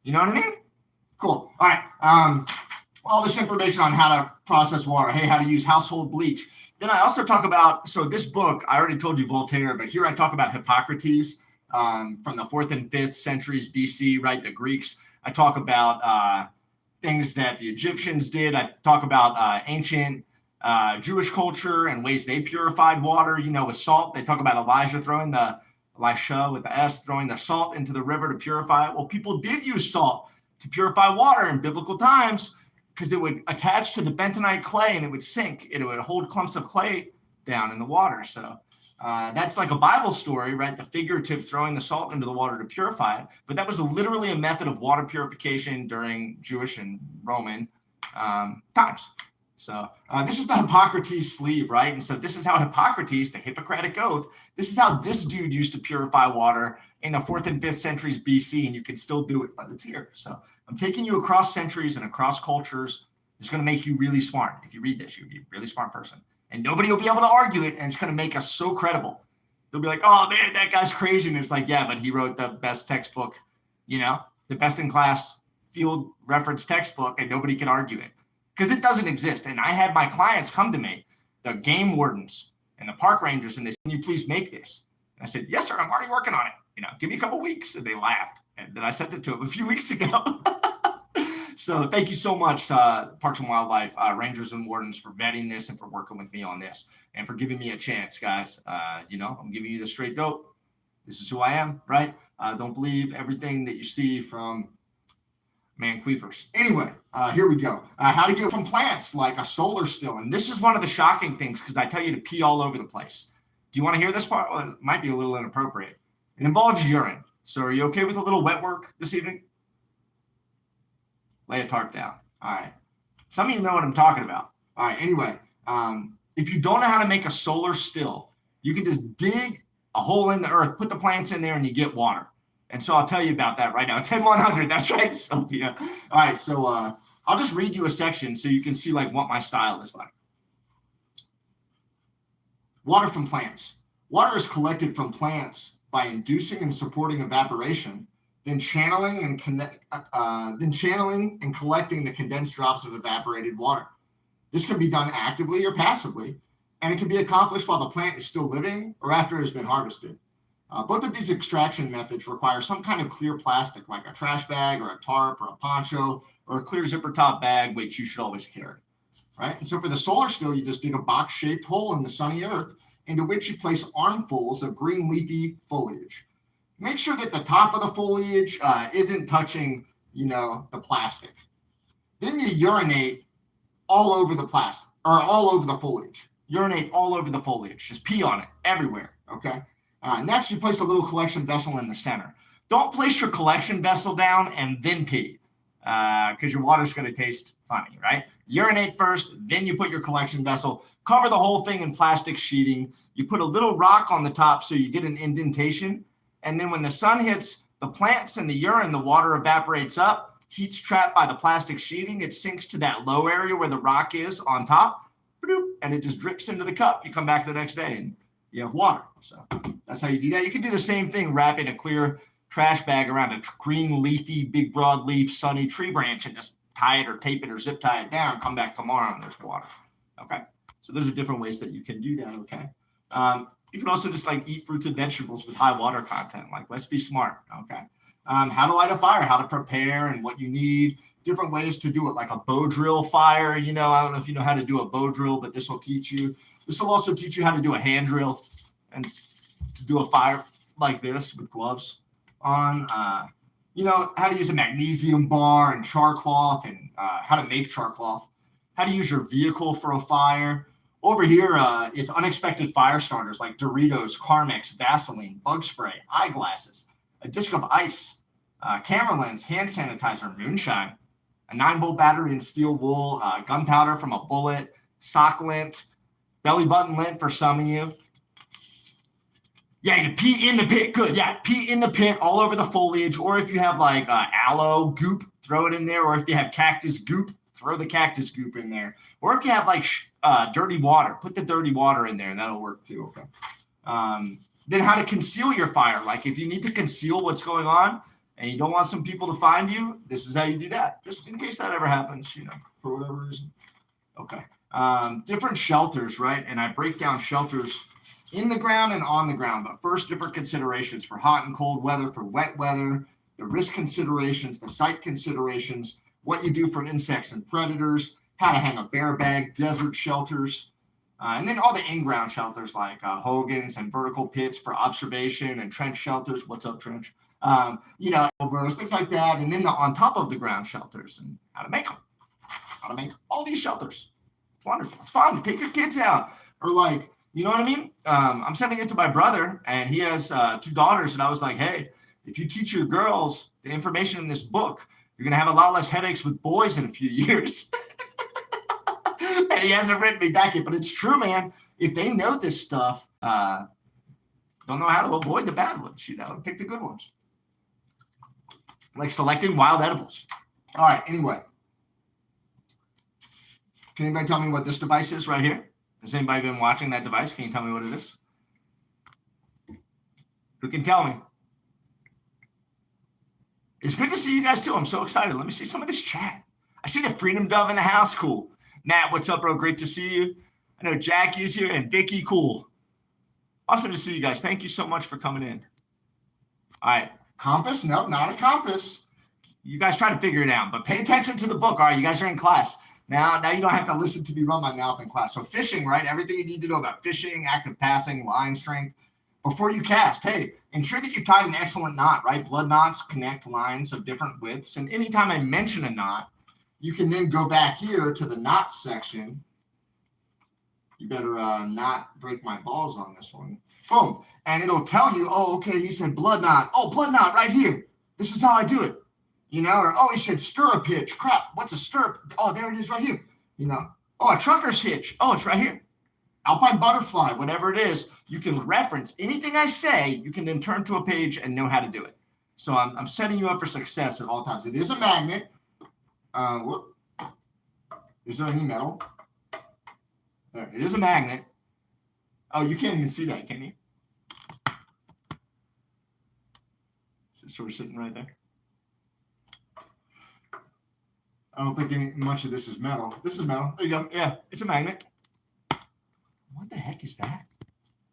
You know what I mean? Cool. All right. All this information on how to process water. Hey, how to use household bleach. Then I also talk about, so this book, I already told you Voltaire, but here I talk about Hippocrates from the 4th and 5th centuries BC, right? The Greeks. I talk about things that the Egyptians did. I talk about ancient Jewish culture and ways they purified water, with salt. They talk about Elisha with the S, throwing the salt into the river to purify it. Well, people did use salt to purify water in biblical times because it would attach to the bentonite clay and it would sink. It would hold clumps of clay down in the water. So that's like a Bible story, right? The figurative throwing the salt into the water to purify it. But that was literally a method of water purification during Jewish and Roman times. So this is the Hippocrates sleeve, right? And so this is how Hippocrates, the Hippocratic Oath, this is how this dude used to purify water in the 4th and 5th centuries BC, and you can still do it, but it's here. So I'm taking you across centuries and across cultures. It's going to make you really smart. If you read this, you'll be a really smart person. And nobody will be able to argue it, and it's going to make us so credible. They'll be like, oh, man, that guy's crazy. And it's like, yeah, but he wrote the best textbook, the best in class field reference textbook, and nobody can argue it because it doesn't exist. And I had my clients come to me, the game wardens and the park rangers, and they said, can you please make this? And I said, yes, sir, I'm already working on it. Give me a couple weeks. And they laughed. And then I sent it to them a few weeks ago. So thank you so much to Parks and Wildlife Rangers and Wardens for vetting this and for working with me on this and for giving me a chance, guys. I'm giving you the straight dope. This is who I am, right? Don't believe everything that you see from manquifers. Anyway, here we go. How to get from plants like a solar still. And this is one of the shocking things because I tell you to pee all over the place. Do you want to hear this part? Well, it might be a little inappropriate. It involves urine. So are you okay with a little wet work this evening? Lay a tarp down. All right. Some of you know what I'm talking about. All right. Anyway, if you don't know how to make a solar still, you can just dig a hole in the earth, put the plants in there, and you get water. And so I'll tell you about that right now. 10-100. That's right, Sophia. All right. So I'll just read you a section so you can see like what my style is like. Water from plants. Water is collected from plants by inducing and supporting evaporation, then channeling and collecting the condensed drops of evaporated water. This can be done actively or passively, and it can be accomplished while the plant is still living or after it has been harvested. Both of these extraction methods require some kind of clear plastic, like a trash bag or a tarp or a poncho or a clear zipper top bag, which you should always carry. Right? And so for the solar still, you just dig a box-shaped hole in the sunny earth into which you place armfuls of green leafy foliage. Make sure that the top of the foliage isn't touching, the plastic. Then you urinate all over the plastic or all over the foliage. Urinate all over the foliage. Just pee on it everywhere. Okay. Next, you place a little collection vessel in the center. Don't place your collection vessel down and then pee because your water's going to taste funny, right? Urinate first, then you put your collection vessel. Cover the whole thing in plastic sheeting. You put a little rock on the top so you get an indentation. And then when the sun hits the plants and the urine, the water evaporates up. Heat's trapped by the plastic sheeting. It sinks to that low area where the rock is on top. And it just drips into the cup. You come back the next day and you have water. So that's how you do that. You can do the same thing, wrapping a clear trash bag around a green, leafy, big, broadleaf, sunny tree branch and just tie it or tape it or zip tie it down. Come back tomorrow and there's water. Okay. So those are different ways that you can do that. Okay. You can also just like eat fruits and vegetables with high water content. Like, let's be smart. Okay. How to light a fire, how to prepare and what you need. different ways to do it, like a bow drill fire. I don't know if you know how to do a bow drill, but this will teach you. This will also teach you how to do a hand drill and to do a fire like this with gloves on. How to use a magnesium bar and char cloth, and how to make char cloth, how to use your vehicle for a fire. Over here is unexpected fire starters like Doritos, Carmex, Vaseline, bug spray, eyeglasses, a disc of ice, camera lens, hand sanitizer, moonshine, a 9-volt battery and steel wool, gunpowder from a bullet, sock lint, belly button lint for some of you. Yeah, you pee in the pit. Good. Yeah, pee in the pit all over the foliage. Or if you have like aloe goop, throw it in there. Or if you have cactus goop, throw the cactus goop in there. Or if you have like dirty water, put the dirty water in there, and that'll work too. Okay. Then how to conceal your fire. Like if you need to conceal what's going on and you don't want some people to find you, this is how you do that. Just in case that ever happens, for whatever reason. Okay. Different shelters, right? And I break down shelters in the ground and on the ground. But first, different considerations for hot and cold weather, for wet weather, the risk considerations, the site considerations, what you do for insects and predators, how to hang a bear bag, desert shelters, and then all the in-ground shelters like hogans and vertical pits for observation and trench shelters. What's up, trench? Things like that. And then the on top of the ground shelters and how to make them. How to make all these shelters. It's wonderful. It's fun. Take your kids out. Or like, you know what I mean? I'm sending it to my brother, and he has 2 daughters. And I was like, hey, if you teach your girls the information in this book, you're going to have a lot less headaches with boys in a few years. And he hasn't written me back yet, but it's true, man. If they know this stuff, don't know how to avoid the bad ones, pick the good ones. Like selecting wild edibles. All right, anyway. Can anybody tell me what this device is right here? Has anybody been watching that device? Can you tell me what it is? Who can tell me? It's good to see you guys too. I'm so excited. Let me see some of this chat. I see the Freedom Dove in the house. Cool. Matt, what's up, bro? Great to see you. I know Jackie is here and Vicky. Cool. Awesome to see you guys. Thank you so much for coming in. All right. Compass? Nope, not a compass. You guys try to figure it out, but pay attention to the book. All right, you guys are in class. Now you don't have to listen to me run my mouth in class. So fishing, right? Everything you need to know about fishing, active passing, line strength. Before you cast, hey, ensure that you've tied an excellent knot, right? Blood knots connect lines of different widths. And anytime I mention a knot, you can then go back here to the knot section. You better not break my balls on this one. Boom. And it'll tell you, oh, okay, he said blood knot. Oh, blood knot right here. This is how I do it. Or, oh, he said stirrup hitch. Crap, what's a stirrup? Oh, there it is right here. Oh, a trucker's hitch. Oh, it's right here. Alpine butterfly, whatever it is, you can reference anything I say. You can then turn to a page and know how to do it. So I'm setting you up for success at all times. It is a magnet. Is there any metal? There, it is a magnet. Oh, you can't even see that, can you? It's sort of sitting right there. I don't think much of this is metal. This is metal. There you go. Yeah, it's a magnet. What the heck is that?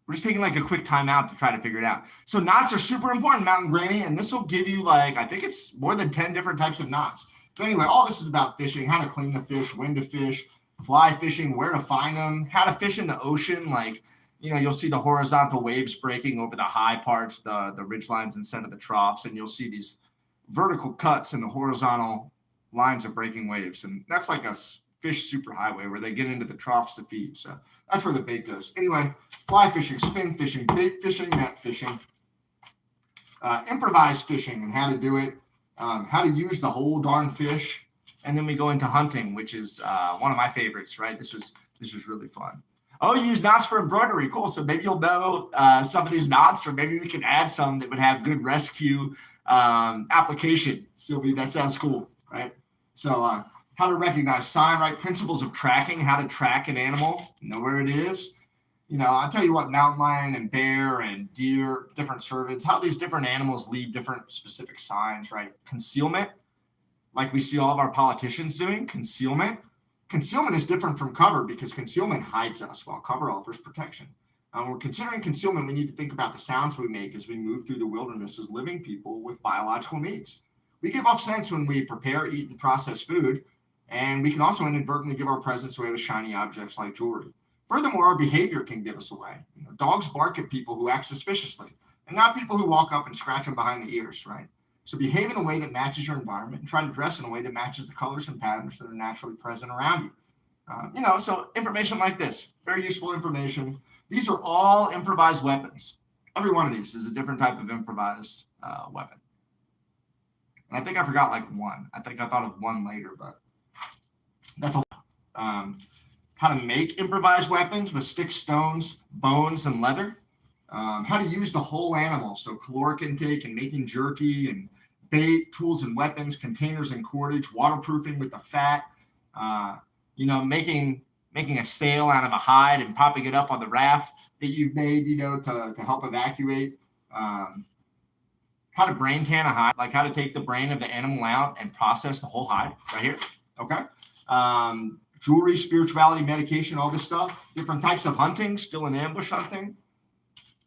We're just taking like a quick time out to try to figure it out. So knots are super important, Mountain Granny, and this will give you I think it's more than 10 different types of knots. So anyway, all this is about fishing, how to clean the fish, when to fish, fly fishing, where to find them, how to fish in the ocean. You'll see the horizontal waves breaking over the high parts, the ridge lines instead of the troughs, and you'll see these vertical cuts in the horizontal lines of breaking waves. And that's like a fish superhighway where they get into the troughs to feed. So that's where the bait goes. Anyway, fly fishing, spin fishing, bait fishing, net fishing, improvised fishing and how to do it, how to use the whole darn fish. And then we go into hunting, which is one of my favorites, right? This was really fun. Oh, you use knots for embroidery. Cool. So maybe you'll know some of these knots, or maybe we can add some that would have good rescue application. Sylvie, that sounds cool, right? So how to recognize sign, right? Principles of tracking, how to track an animal, know where it is. I'll tell you what, mountain lion and bear and deer, different cervids, how these different animals leave different specific signs, right? Concealment, like we see all of our politicians doing, concealment. Concealment is different from cover because concealment hides us while cover offers protection. When we're considering concealment, we need to think about the sounds we make as we move through the wilderness as living people with biological needs. We give off scents when we prepare, eat, and process food, and we can also inadvertently give our presence away with shiny objects like jewelry. Furthermore, our behavior can give us away. Dogs bark at people who act suspiciously, and not people who walk up and scratch them behind the ears, right? So behave in a way that matches your environment and try to dress in a way that matches the colors and patterns that are naturally present around you. So information like this, very useful information. These are all improvised weapons. Every one of these is a different type of improvised weapon. And I think I forgot like one. I think I thought of one later, but that's a lot. How to make improvised weapons with sticks, stones, bones, and leather. How to use the whole animal, so caloric intake and making jerky and bait, tools and weapons, containers and cordage, waterproofing with the fat, making a sail out of a hide and popping it up on the raft that you've made, to help evacuate. How to brain tan a hide, like how to take the brain of the animal out and process the whole hide right here. Okay. Jewelry, spirituality, medication, all this stuff. Different types of hunting, still in ambush hunting.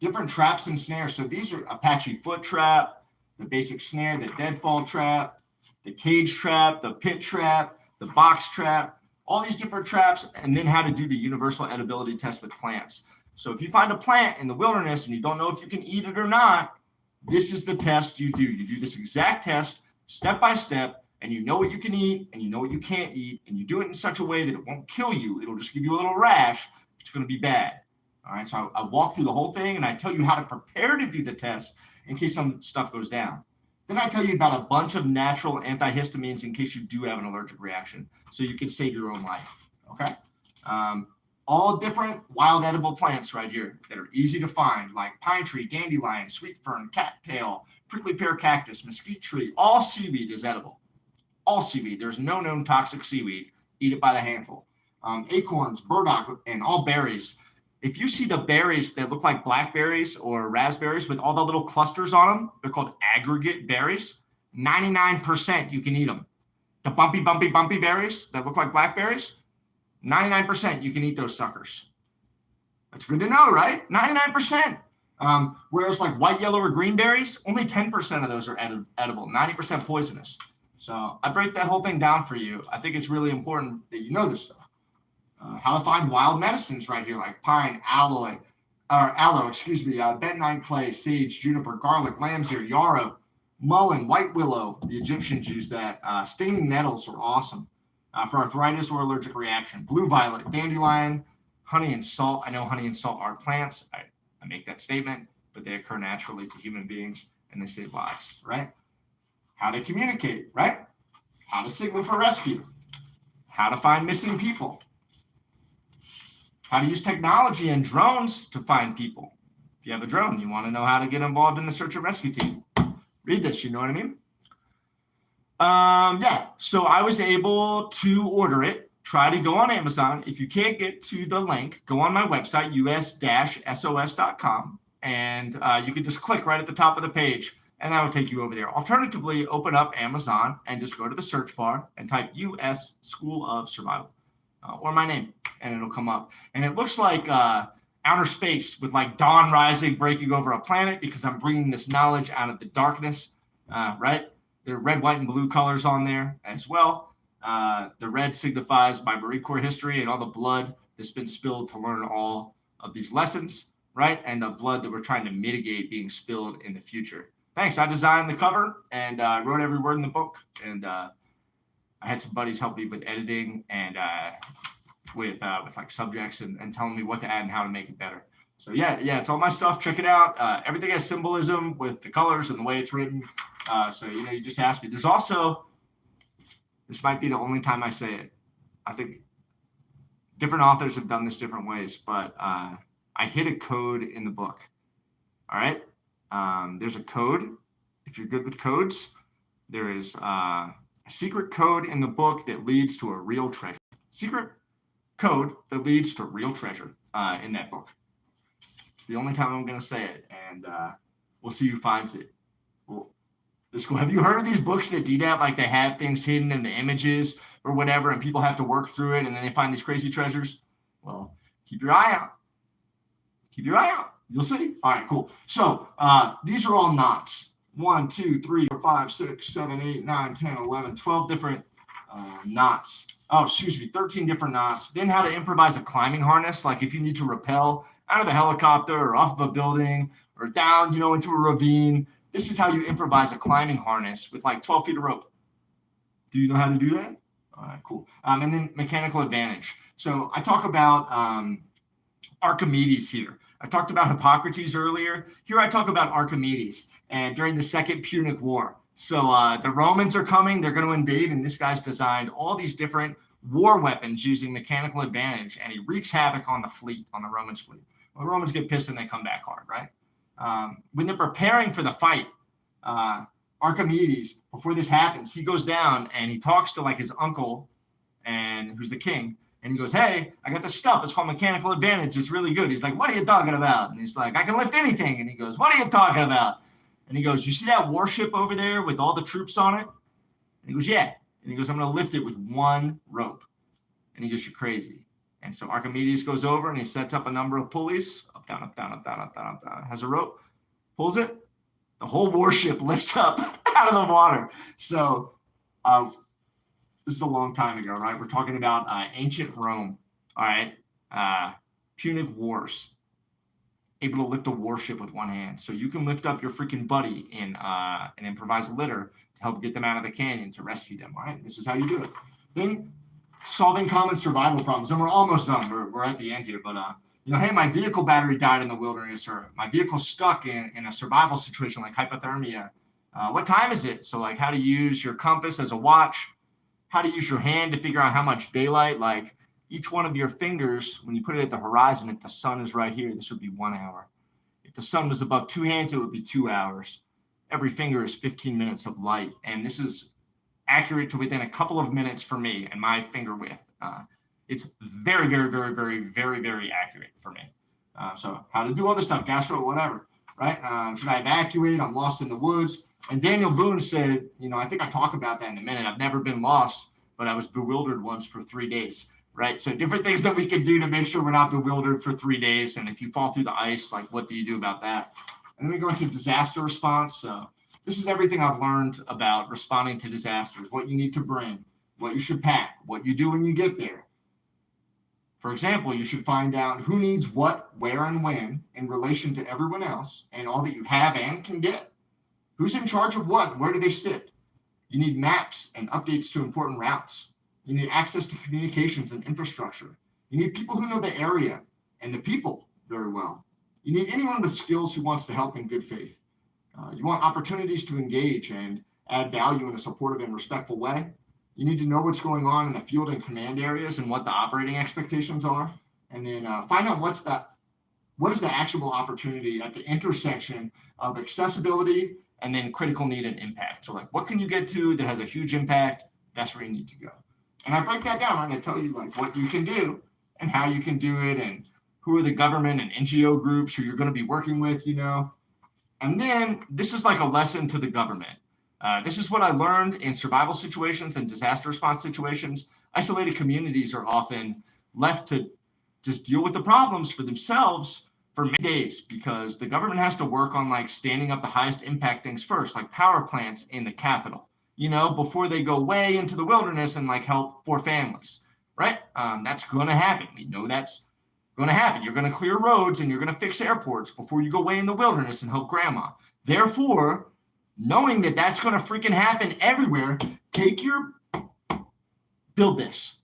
Different traps and snares. So these are Apache foot trap, the basic snare, the deadfall trap, the cage trap, the pit trap, the box trap, all these different traps, and then how to do the universal edibility test with plants. So if you find a plant in the wilderness and you don't know if you can eat it or not, this is the test you do. You do this exact test step by step, and you know what you can eat and you know what you can't eat, and you do it in such a way that it won't kill you. It'll just give you a little rash. It's going to be bad. All right, so I walk through the whole thing, and I tell you how to prepare to do the test in case some stuff goes down. Then I tell you about a bunch of natural antihistamines in case you do have an allergic reaction, so you can save your own life, okay? All different wild edible plants right here that are easy to find, like pine tree, dandelion, sweet fern, cattail, prickly pear cactus, mesquite tree. All seaweed is edible. All seaweed. There's no known toxic seaweed. Eat it by the handful. Acorns, burdock, and all berries. If you see the berries that look like blackberries or raspberries with all the little clusters on them, they're called aggregate berries. 99% you can eat them. The bumpy berries that look like blackberries, 99% you can eat those suckers. That's good to know, right? 99%. Whereas like white, yellow, or green berries, only 10% of those are edible, 90% poisonous. So I break that whole thing down for you. I think it's really important that you know this stuff. How to find wild medicines right here, like pine, aloe, bentonite clay, sage, juniper, garlic, lamb's ear, yarrow, mullein, white willow. The Egyptians used that. Stinging nettles are awesome for arthritis or allergic reaction. Blue violet, dandelion, honey and salt. I know honey and salt are plants. I make that statement, but they occur naturally to human beings and they save lives, right? How to communicate, right? How to signal for rescue. How to find missing people. How to use technology and drones to find people. If you have a drone, you want to know how to get involved in the search and rescue team. Read this, you know what I mean? So I was able to order it. Try to go on Amazon. If you can't get to the link, go on my website, us-sos.com, and you can just click right at the top of the page, and that will take you over there. Alternatively, open up Amazon and just go to the search bar and type US School of Survival. Or my name, and it'll come up. And it looks like outer space with like dawn rising, breaking over a planet, because I'm bringing this knowledge out of the darkness, right? There are red, white, and blue colors on there as well. The red signifies my Marine Corps history and all the blood that's been spilled to learn all of these lessons, right? And the blood that we're trying to mitigate being spilled in the future. Thanks. I designed the cover and wrote every word in the book, and I had some buddies help me with editing and with like subjects and telling me what to add and how to make it better. So yeah, it's all my stuff. Check it out. Everything has symbolism with the colors and the way it's written. So you just asked me. There's also, this might be the only time I say it. I think different authors have done this different ways, but I hid a code in the book. All right. There's a code. If you're good with codes, there is a secret code in the book that leads to a real treasure. Secret code that leads to real treasure in that book. It's the only time I'm going to say it, and we'll see who finds it. This cool. Have you heard of these books that do that? Like they have things hidden in the images or whatever, and people have to work through it, and then they find these crazy treasures? Well, keep your eye out. Keep your eye out. You'll see. All right, cool. So these are all knots. 1, 2, 3, 4, 5, 6, 7, 8, 9, 10, 11, 12 different knots. Oh, excuse me, 13 different knots. Then how to improvise a climbing harness, like if you need to rappel out of a helicopter or off of a building or down, into a ravine. This is how you improvise a climbing harness with like 12 feet of rope. Do you know how to do that? All right, cool. And then mechanical advantage. So I talk about Archimedes here. I talked about Hippocrates earlier. Here I talk about Archimedes and during the Second Punic War. So the Romans are coming, they're going to invade, and this guy's designed all these different war weapons using mechanical advantage, and he wreaks havoc on the fleet, on the Romans' fleet. Well, the Romans get pissed and they come back hard, right? When they're preparing for the fight, Archimedes, before this happens, he goes down and he talks to like his uncle, and who's the king, and he goes, hey, I got this stuff. It's called mechanical advantage. It's really good. He's like, what are you talking about? And he's like, I can lift anything. And he goes, what are you talking about? And he goes, you see that warship over there with all the troops on it? And he goes, yeah. And he goes, I'm going to lift it with one rope. And he goes, you're crazy. And so Archimedes goes over and he sets up a number of pulleys, up, down, up, down, up, down, up, down, up, down, has a rope, pulls it. The whole warship lifts up out of the water. So this is a long time ago, right? We're talking about ancient Rome, all right? Punic Wars. Able to lift a warship with one hand. So you can lift up your freaking buddy in an improvised litter to help get them out of the canyon to rescue them, all right? This is how you do it. Then solving common survival problems. And we're almost done. We're at the end here. But, hey, my vehicle battery died in the wilderness, or my vehicle's stuck in a survival situation like hypothermia. What time is it? So, like, how to use your compass as a watch, how to use your hand to figure out how much daylight, like, each one of your fingers, when you put it at the horizon, if the sun is right here, this would be 1 hour. If the sun was above 2 hands, it would be 2 hours. Every finger is 15 minutes of light. And this is accurate to within a couple of minutes for me and my finger width. It's very, very, very, very, very, very accurate for me. So how to do all this stuff, gastro, whatever, right? Should I evacuate? I'm lost in the woods. And Daniel Boone said, I think I talk about that in a minute. I've never been lost, but I was bewildered once for 3 days. Right. So different things that we can do to make sure we're not bewildered for 3 days. And if you fall through the ice, like, what do you do about that? And then we go into disaster response. So this is everything I've learned about responding to disasters, what you need to bring, what you should pack, what you do when you get there. For example, you should find out who needs what, where, and when in relation to everyone else and all that you have and can get. Who's in charge of what? Where do they sit? You need maps and updates to important routes. You need access to communications and infrastructure. You need people who know the area and the people very well. You need anyone with skills who wants to help in good faith. You want opportunities to engage and add value in a supportive and respectful way. You need to know what's going on in the field and command areas and what the operating expectations are. And then find out what is the actual opportunity at the intersection of accessibility and then critical need and impact. So, like, what can you get to that has a huge impact? That's where you need to go. And I break that down. I'm going to tell you, like, what you can do and how you can do it and who are the government and NGO groups who you're going to be working with, And then this is like a lesson to the government. This is what I learned in survival situations and disaster response situations. Isolated communities are often left to just deal with the problems for themselves for many days because the government has to work on, like, standing up the highest impact things first, like power plants in the capital. Before they go way into the wilderness and, like, help poor families, right? That's going to happen. We know that's going to happen. You're going to clear roads and you're going to fix airports before you go way in the wilderness and help grandma. Therefore, knowing that that's going to freaking happen everywhere, build this.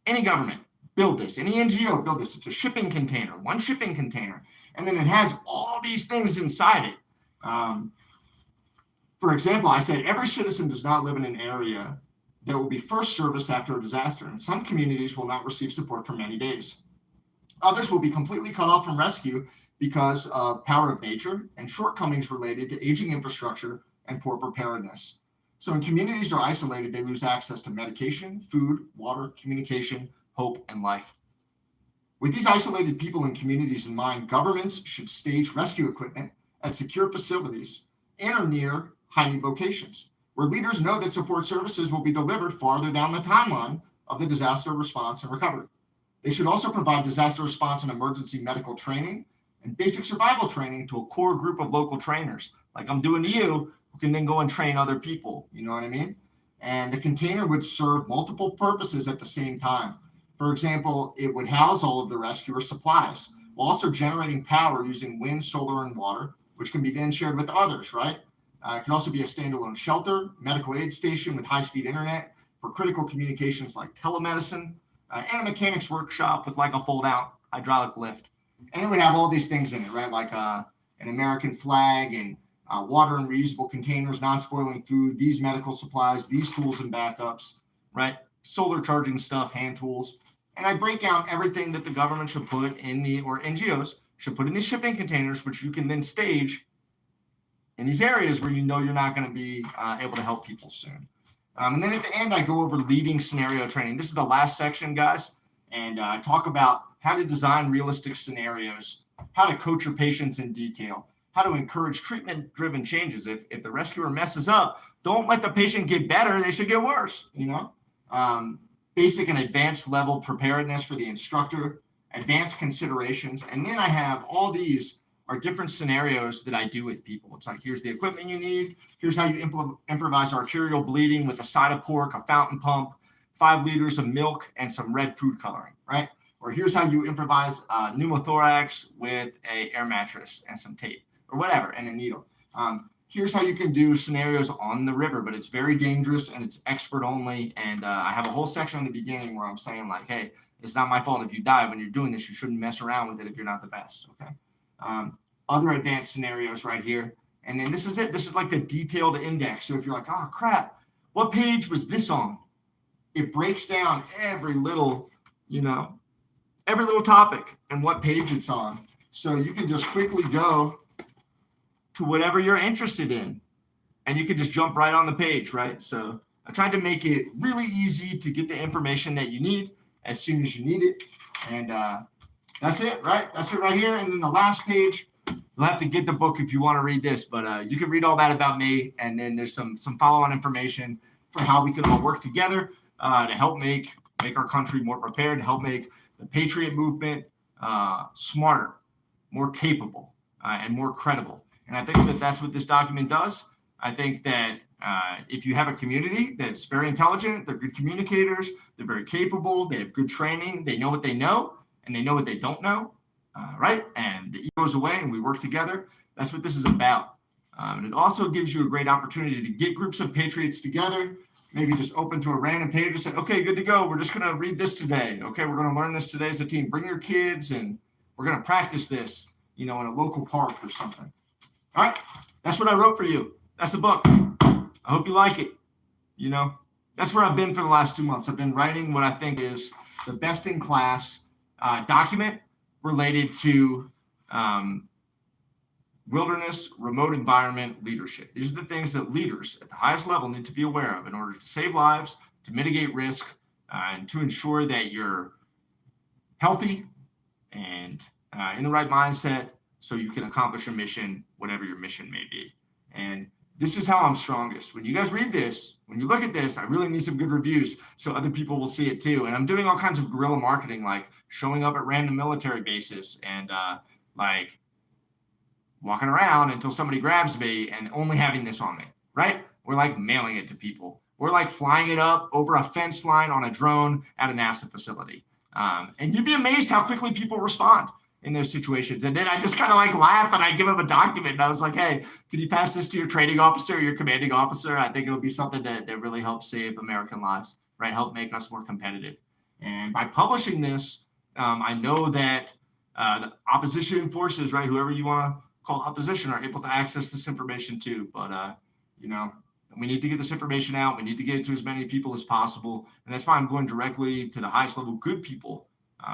Any government, build this. Any NGO, build this. It's a shipping container, one shipping container. And then it has all these things inside it. For example, I said every citizen does not live in an area that will be first service after a disaster, and some communities will not receive support for many days. Others will be completely cut off from rescue because of power of nature and shortcomings related to aging infrastructure and poor preparedness. So when communities are isolated, they lose access to medication, food, water, communication, hope, and life. With these isolated people and communities in mind, governments should stage rescue equipment at secure facilities in or near high-need locations, where leaders know that support services will be delivered farther down the timeline of the disaster response and recovery. They should also provide disaster response and emergency medical training and basic survival training to a core group of local trainers, like I'm doing to you, who can then go and train other people. You know what I mean? And the container would serve multiple purposes at the same time. For example, it would house all of the rescuer supplies while also generating power using wind, solar, and water, which can be then shared with others, right? It can also be a standalone shelter, medical aid station with high-speed internet for critical communications like telemedicine, and a mechanics workshop with like a fold-out hydraulic lift. And it would have all these things in it, right? Like an American flag and water and reusable containers, non-spoiling food, these medical supplies, these tools and backups, right? Solar charging stuff, hand tools. And I break down everything that the government should put in or NGOs should put in these shipping containers, which you can then stage in these areas where you know you're not going to be able to help people soon. And then at the end, I go over leading scenario training. This is the last section, guys. And I talk about how to design realistic scenarios, how to coach your patients in detail, how to encourage treatment-driven changes. If the rescuer messes up, don't let the patient get better. They should get worse, you know? Basic and advanced level preparedness for the instructor, advanced considerations. And then I have all these are different scenarios that I do with people. It's like, here's the equipment you need. Here's how you improvise arterial bleeding with a side of pork, a fountain pump, 5 liters of milk, and some red food coloring, right? Or here's how you improvise pneumothorax with a air mattress and some tape or whatever, and a needle. Here's how you can do scenarios on the river, but it's very dangerous and it's expert only. And I have a whole section in the beginning where I'm saying like, hey, it's not my fault if you die. When you're doing this, you shouldn't mess around with it if you're not the best, okay? Other advanced scenarios right here. And then this is it. This is like the detailed index. So if you're like, oh, crap, what page was this on? It breaks down every little, every little topic and what page it's on. So you can just quickly go to whatever you're interested in, and you can just jump right on the page, right? So I tried to make it really easy to get the information that you need as soon as you need it. And that's it, right? That's it right here. And then the last page, you'll have to get the book if you want to read this, but you can read all that about me. And then there's some follow-on information for how we can all work together to help make our country more prepared, to help make the Patriot movement smarter, more capable, and more credible. And I think that that's what this document does. I think that if you have a community that's very intelligent, they're good communicators, they're very capable, they have good training, they know what they know, and they know what they don't know, right? And the ego goes away and we work together. That's what this is about. And it also gives you a great opportunity to get groups of patriots together, maybe just open to a random page and say, okay, good to go. We're just going to read this today. Okay, we're going to learn this today as a team. Bring your kids and we're going to practice this, in a local park or something. All right, that's what I wrote for you. That's the book. I hope you like it. That's where I've been for the last 2 months. I've been writing what I think is the best in class document related to wilderness, remote environment leadership. These are the things that leaders at the highest level need to be aware of in order to save lives, to mitigate risk, and to ensure that you're healthy and in the right mindset so you can accomplish your mission, whatever your mission may be. And this is how I'm strongest. When you guys read this, when you look at this, I really need some good reviews so other people will see it too. And I'm doing all kinds of guerrilla marketing, like showing up at random military bases and like walking around until somebody grabs me and only having this on me, right? We're like mailing it to people. We're like flying it up over a fence line on a drone at a NASA facility. And you'd be amazed how quickly people respond in those situations. And then I just kind of like laugh and I give them a document and I was like, hey, could you pass this to your training officer or your commanding officer? I think it'll be something that really helps save American lives, right? Help make us more competitive. And by publishing this, I know that the opposition forces, right, whoever you want to call opposition, are able to access this information too. But, we need to get this information out. We need to get it to as many people as possible. And that's why I'm going directly to the highest level good people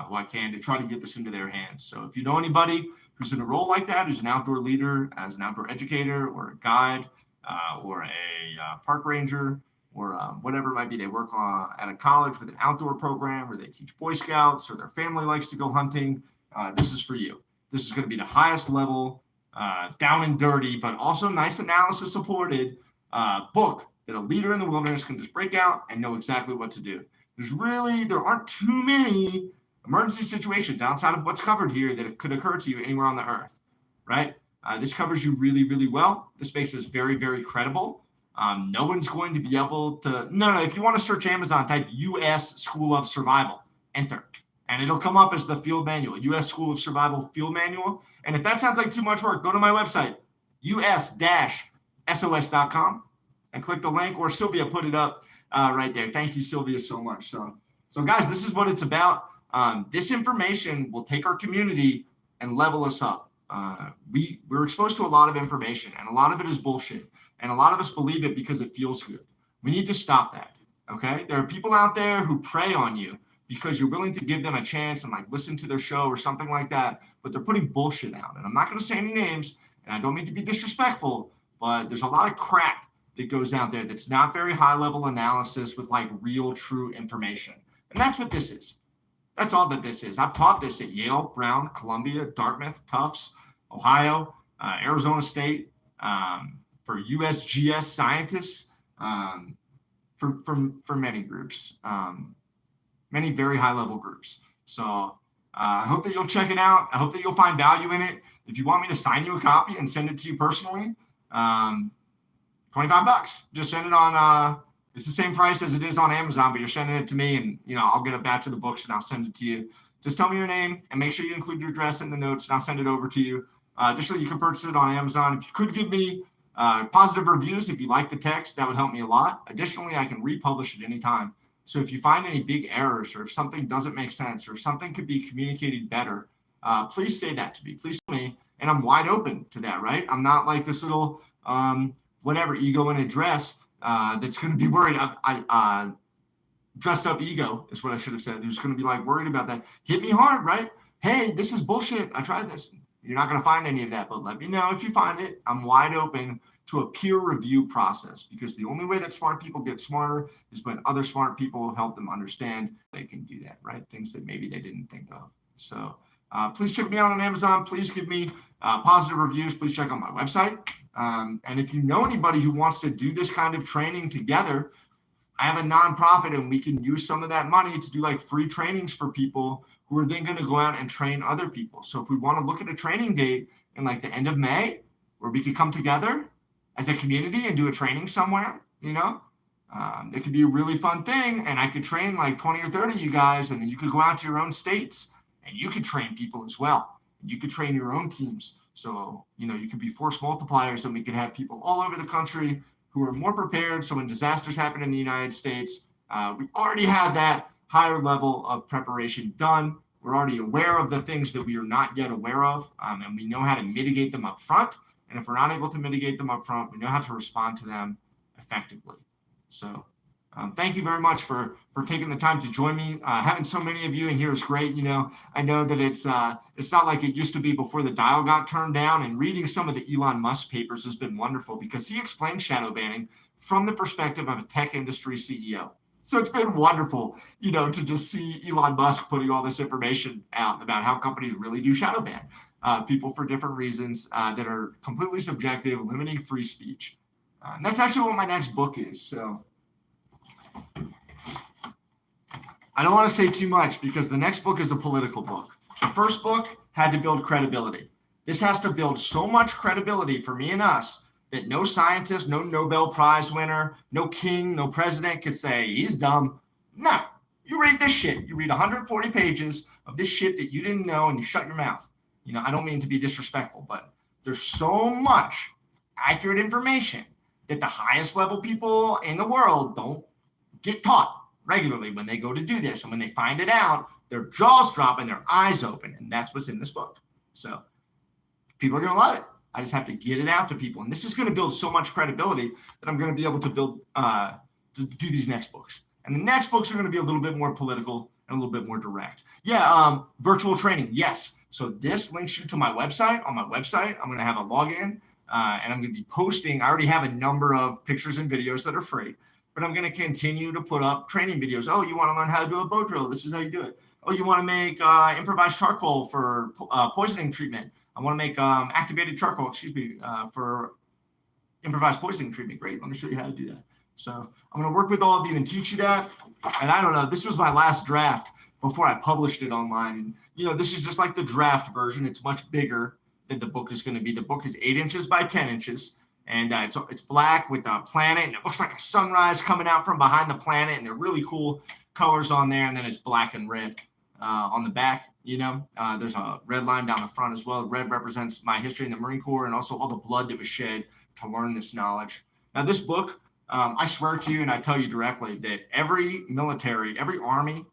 who I can to try to get this into their hands. So if you know anybody who's in a role like that, who's an outdoor leader, as an outdoor educator or a guide or a park ranger or whatever it might be, they work at a college with an outdoor program or they teach Boy Scouts or their family likes to go hunting, this is for you. This is going to be the highest level, down and dirty, but also nice analysis supported book that a leader in the wilderness can just break out and know exactly what to do. There aren't too many emergency situations outside of what's covered here that could occur to you anywhere on the earth, right? This covers you really, really well. This makes us very, very credible. No one's going to be able to, no, if you want to search Amazon, type U.S. School of Survival, enter. And it'll come up as the field manual, U.S. School of Survival field manual. And if that sounds like too much work, go to my website, us-sos.com, and click the link, or Sylvia put it up right there. Thank you, Sylvia, so much. So guys, this is what it's about. This information will take our community and level us up. We're exposed to a lot of information, and a lot of it is bullshit. And a lot of us believe it because it feels good. We need to stop that, okay? There are people out there who prey on you because you're willing to give them a chance and like listen to their show or something like that, but they're putting bullshit out. And I'm not going to say any names, and I don't mean to be disrespectful, but there's a lot of crap that goes out there that's not very high-level analysis with like real, true information. And that's what this is. That's all that this is. I've taught this at Yale, Brown, Columbia, Dartmouth, Tufts, Ohio, Arizona State, for USGS scientists, for many groups, many very high-level groups. So I hope that you'll check it out. I hope that you'll find value in it. If you want me to sign you a copy and send it to you personally, $25. Just send it on. It's the same price as it is on Amazon, but you're sending it to me, and I'll get a batch of the books and I'll send it to you. Just tell me your name and make sure you include your address in the notes, and I'll send it over to you. Additionally, you can purchase it on Amazon. If you could give me positive reviews if you like the text, that would help me a lot. Additionally, I can republish it anytime. So if you find any big errors, or if something doesn't make sense, or if something could be communicated better, please say that to me. Please tell me, and I'm wide open to that, right? I'm not like this little whatever ego in a dress that's going to be worried. Dressed up ego is what I should have said. Who's going to be like worried about that? Hit me hard, right? Hey, this is bullshit. I tried this. You're not going to find any of that, but let me know if you find it. I'm wide open to a peer review process, because the only way that smart people get smarter is when other smart people help them understand they can do that, right? Things that maybe they didn't think of. So please check me out on Amazon. Please give me positive reviews. Please check out my website. And if you know anybody who wants to do this kind of training together, I have a nonprofit, and we can use some of that money to do like free trainings for people who are then going to go out and train other people. So if we want to look at a training date in like the end of May, where we could come together as a community and do a training somewhere, it could be a really fun thing. And I could train like 20 or 30 of you guys, and then you could go out to your own states and you could train people as well. You could train your own teams. So, you could be force multipliers, and we could have people all over the country who are more prepared. So when disasters happen in the United States, we already have that higher level of preparation done. We're already aware of the things that we are not yet aware of, and we know how to mitigate them up front. And if we're not able to mitigate them up front, we know how to respond to them effectively. So thank you very much for taking the time to join me. Having so many of you in here is great. I know that it's not like it used to be before the dial got turned down, and reading some of the Elon Musk papers has been wonderful, because he explained shadow banning from the perspective of a tech industry CEO. So it's been wonderful, to just see Elon Musk putting all this information out about how companies really do shadow ban people for different reasons that are completely subjective, limiting free speech. And that's actually what my next book is. So I don't want to say too much, because the next book is a political book. The first book had to build credibility. This has to build so much credibility for me and us that no scientist, no Nobel Prize winner, no king, no president could say, he's dumb. No, you read this shit. You read 140 pages of this shit that you didn't know, and you shut your mouth. I don't mean to be disrespectful, but there's so much accurate information that the highest level people in the world don't get taught regularly when they go to do this. And when they find it out, their jaws drop and their eyes open. And that's what's in this book. So people are going to love it. I just have to get it out to people. And this is going to build so much credibility that I'm going to be able to build, to do these next books. And the next books are going to be a little bit more political and a little bit more direct. Yeah, virtual training. Yes. So this links you to my website. On my website, I'm going to have a login, and I'm going to be posting. I already have a number of pictures and videos that are free, but I'm going to continue to put up training videos. Oh, you want to learn how to do a bow drill? This is how you do it. Oh, you want to make improvised charcoal for poisoning treatment? I want to make activated charcoal, for improvised poisoning treatment. Great. Let me show you how to do that. So I'm going to work with all of you and teach you that. And I don't know, this was my last draft before I published it online. And, this is just like the draft version. It's much bigger. that the book is going to be. The book is 8 inches by 10 inches. And it's black with a planet, and it looks like a sunrise coming out from behind the planet, and they're really cool colors on there. And then it's black and red on the back. There's a red line down the front as well. Red represents my history in the Marine Corps and also all the blood that was shed to learn this knowledge. Now, this book, I swear to you, and I tell you directly, that every military, every army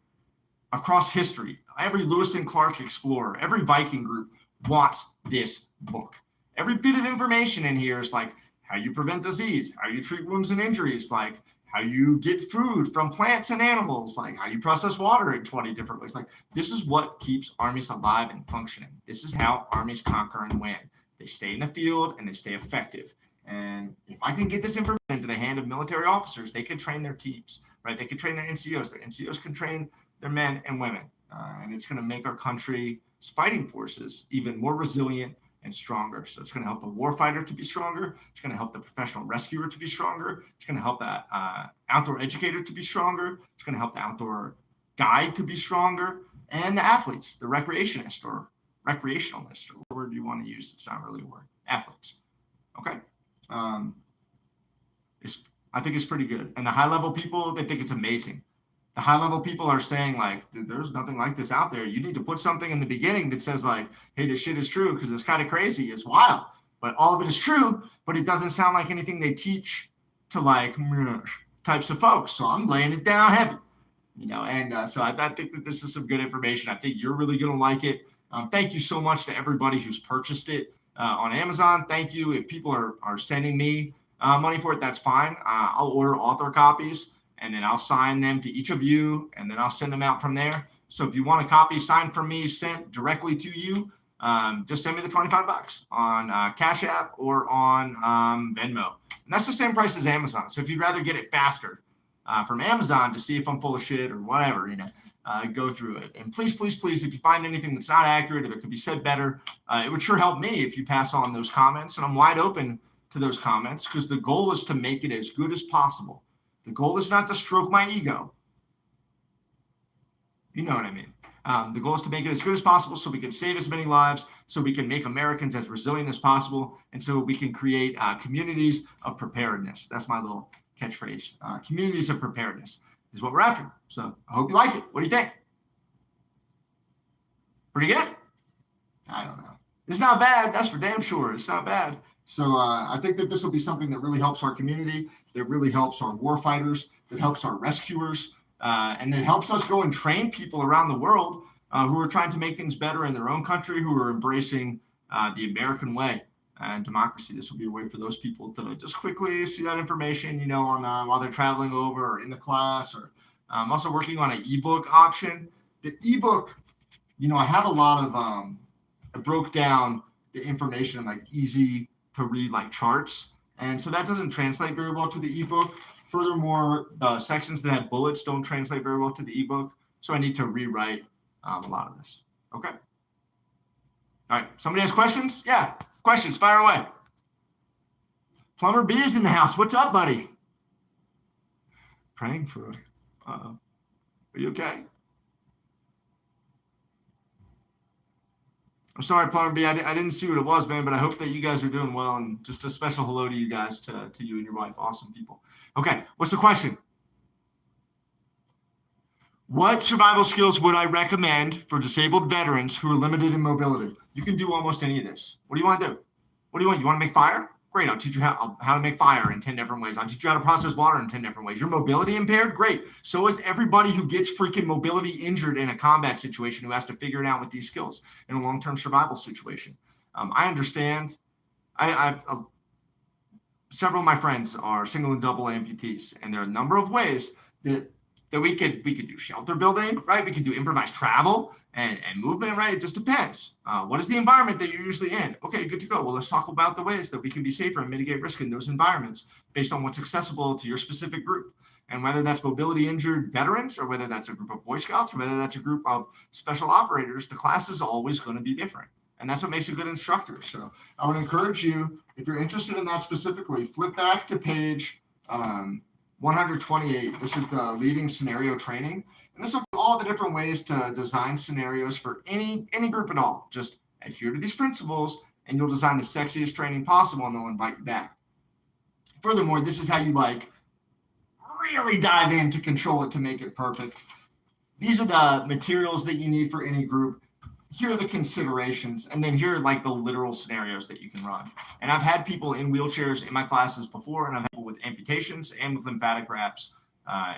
across history, every Lewis and Clark explorer, every Viking group wants this book. Every bit of information in here is like how you prevent disease, how you treat wounds and injuries, like how you get food from plants and animals, like how you process water in 20 different ways. Like, this is what keeps armies alive and functioning. This is how armies conquer and win. They stay in the field and they stay effective. And if I can get this information into the hand of military officers, they can train their teams, right? They can train their NCOs. Their NCOs can train their men and women. And it's going to make our country's fighting forces even more resilient and stronger. So it's going to help the warfighter to be stronger. It's going to help the professional rescuer to be stronger. It's going to help that outdoor educator to be stronger. It's going to help the outdoor guide to be stronger, and the athletes, the recreationist or recreationalist, or what word do you want to use? It's not really a word. Athletes. Okay. I think it's pretty good. And the high level people, they think it's amazing. The high level people are saying, like, there's nothing like this out there. You need to put something in the beginning that says, like, hey, this shit is true because it's kind of crazy. It's wild. But all of it is true, but it doesn't sound like anything they teach to, like, types of folks. So I'm laying it down heavy, and so I think that this is some good information. I think you're really going to like it. Thank you so much to everybody who's purchased it on Amazon. Thank you. If people are sending me money for it, that's fine. I'll order author copies, and then I'll sign them to each of you, and then I'll send them out from there. So if you want a copy signed from me sent directly to you, just send me the $25 on Cash App or on Venmo. And that's the same price as Amazon. So if you'd rather get it faster from Amazon to see if I'm full of shit or whatever, go through it. And please, please, please, if you find anything that's not accurate or that could be said better, it would sure help me if you pass on those comments. And I'm wide open to those comments because the goal is to make it as good as possible. The goal is not to stroke my ego. You know what I mean? The goal is to make it as good as possible so we can save as many lives, so we can make Americans as resilient as possible, and so we can create communities of preparedness. That's my little catchphrase. Communities of preparedness is what we're after. So I hope you like it. What do you think? Pretty good? I don't know. It's not bad. That's for damn sure. It's not bad. So I think that this will be something that really helps our community, that really helps our warfighters, that helps our rescuers, and that helps us go and train people around the world who are trying to make things better in their own country, who are embracing the American way and democracy. This will be a way for those people to just quickly see that information, on while they're traveling over or in the class. Or I'm also working on an ebook option. The ebook, I have a lot of I broke down the information in like easy to read like charts, and so that doesn't translate very well to the ebook. Furthermore, the sections that have bullets don't translate very well to the ebook, so I need to rewrite a lot of this. Okay. All right. Somebody has questions? Yeah. Questions. Fire away. Plumber B is in the house. What's up, buddy? Praying for it. Are you okay? I'm sorry, Plumber B. I didn't see what it was, man, but I hope that you guys are doing well, and just a special hello to you guys, to you and your wife. Awesome people. Okay. What's the question? What survival skills would I recommend for disabled veterans who are limited in mobility? You can do almost any of this. What do you want to do? What do you want? You want to make fire? Great. I'll teach you how to make fire in 10 different ways. I'll teach you how to process water in 10 different ways. Your mobility impaired? Great. So is everybody who gets freaking mobility injured in a combat situation who has to figure it out with these skills in a long-term survival situation. I understand. Several of my friends are single and double amputees, and there are a number of ways that we could do shelter building, right? We could do improvised travel and movement, right? It just depends. What is the environment that you're usually in? Okay, good to go. Well, let's talk about the ways that we can be safer and mitigate risk in those environments based on what's accessible to your specific group. And whether that's mobility injured veterans, or whether that's a group of Boy Scouts, or whether that's a group of special operators, the class is always going to be different. And that's what makes a good instructor. So I would encourage you, if you're interested in that specifically, flip back to page 128. This is the leading scenario training. And this will be all the different ways to design scenarios for any group at all. Just adhere to these principles and you'll design the sexiest training possible, and they'll invite you back. Furthermore, this is how you really dive in to control it to make it perfect. These are the materials that you need for any group. Here are the considerations, and then here are the literal scenarios that you can run. And I've had people in wheelchairs in my classes before, and I've had people with amputations and with lymphatic wraps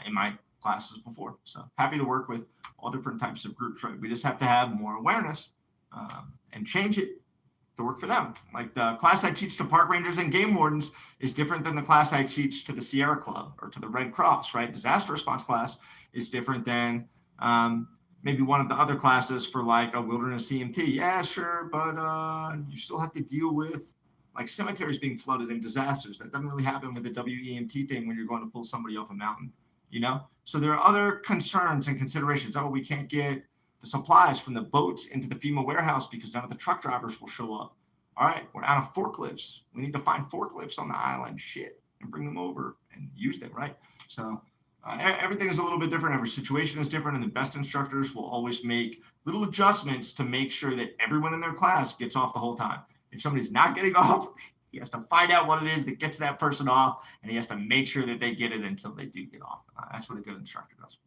in my classes before. So happy to work with all different types of groups, right? We just have to have more awareness and change it to work for them. Like the class I teach to park rangers and game wardens is different than the class I teach to the Sierra Club or to the Red Cross, right? Disaster response class is different than maybe one of the other classes for a wilderness EMT. Yeah, sure, but you still have to deal with cemeteries being flooded and disasters. That doesn't really happen with the WEMT thing when you're going to pull somebody off a mountain, So there are other concerns and considerations. Oh, we can't get the supplies from the boats into the FEMA warehouse because none of the truck drivers will show up. All right, we're out of forklifts. We need to find forklifts on the island, and bring them over and use them, right? So everything is a little bit different. Every situation is different, and the best instructors will always make little adjustments to make sure that everyone in their class gets off the whole time. If somebody's not getting off, he has to find out what it is that gets that person off, and he has to make sure that they get it until they do get off. That's what a good instructor does.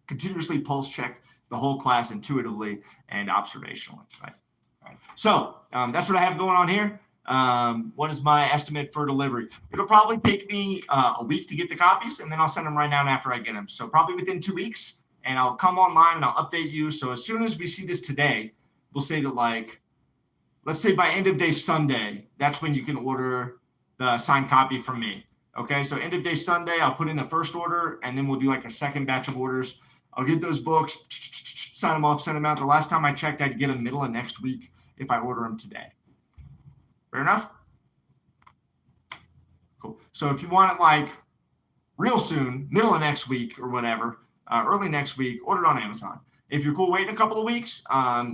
Continuously pulse check the whole class intuitively and observationally, right? All right. So that's what I have going on here. What is my estimate for delivery? It'll probably take me a week to get the copies, and then I'll send them right down after I get them. So probably within 2 weeks, and I'll come online and I'll update you. So as soon as we see this today, we'll say that let's say by end of day Sunday, that's when you can order the signed copy from me. Okay, so end of day Sunday, I'll put in the first order, and then we'll do a second batch of orders. I'll get those books, sign them off, send them out. The last time I checked, I'd get them middle of next week if I order them today. Fair enough? Cool. So if you want it real soon, middle of next week or whatever, early next week, order it on Amazon. If you're cool waiting a couple of weeks,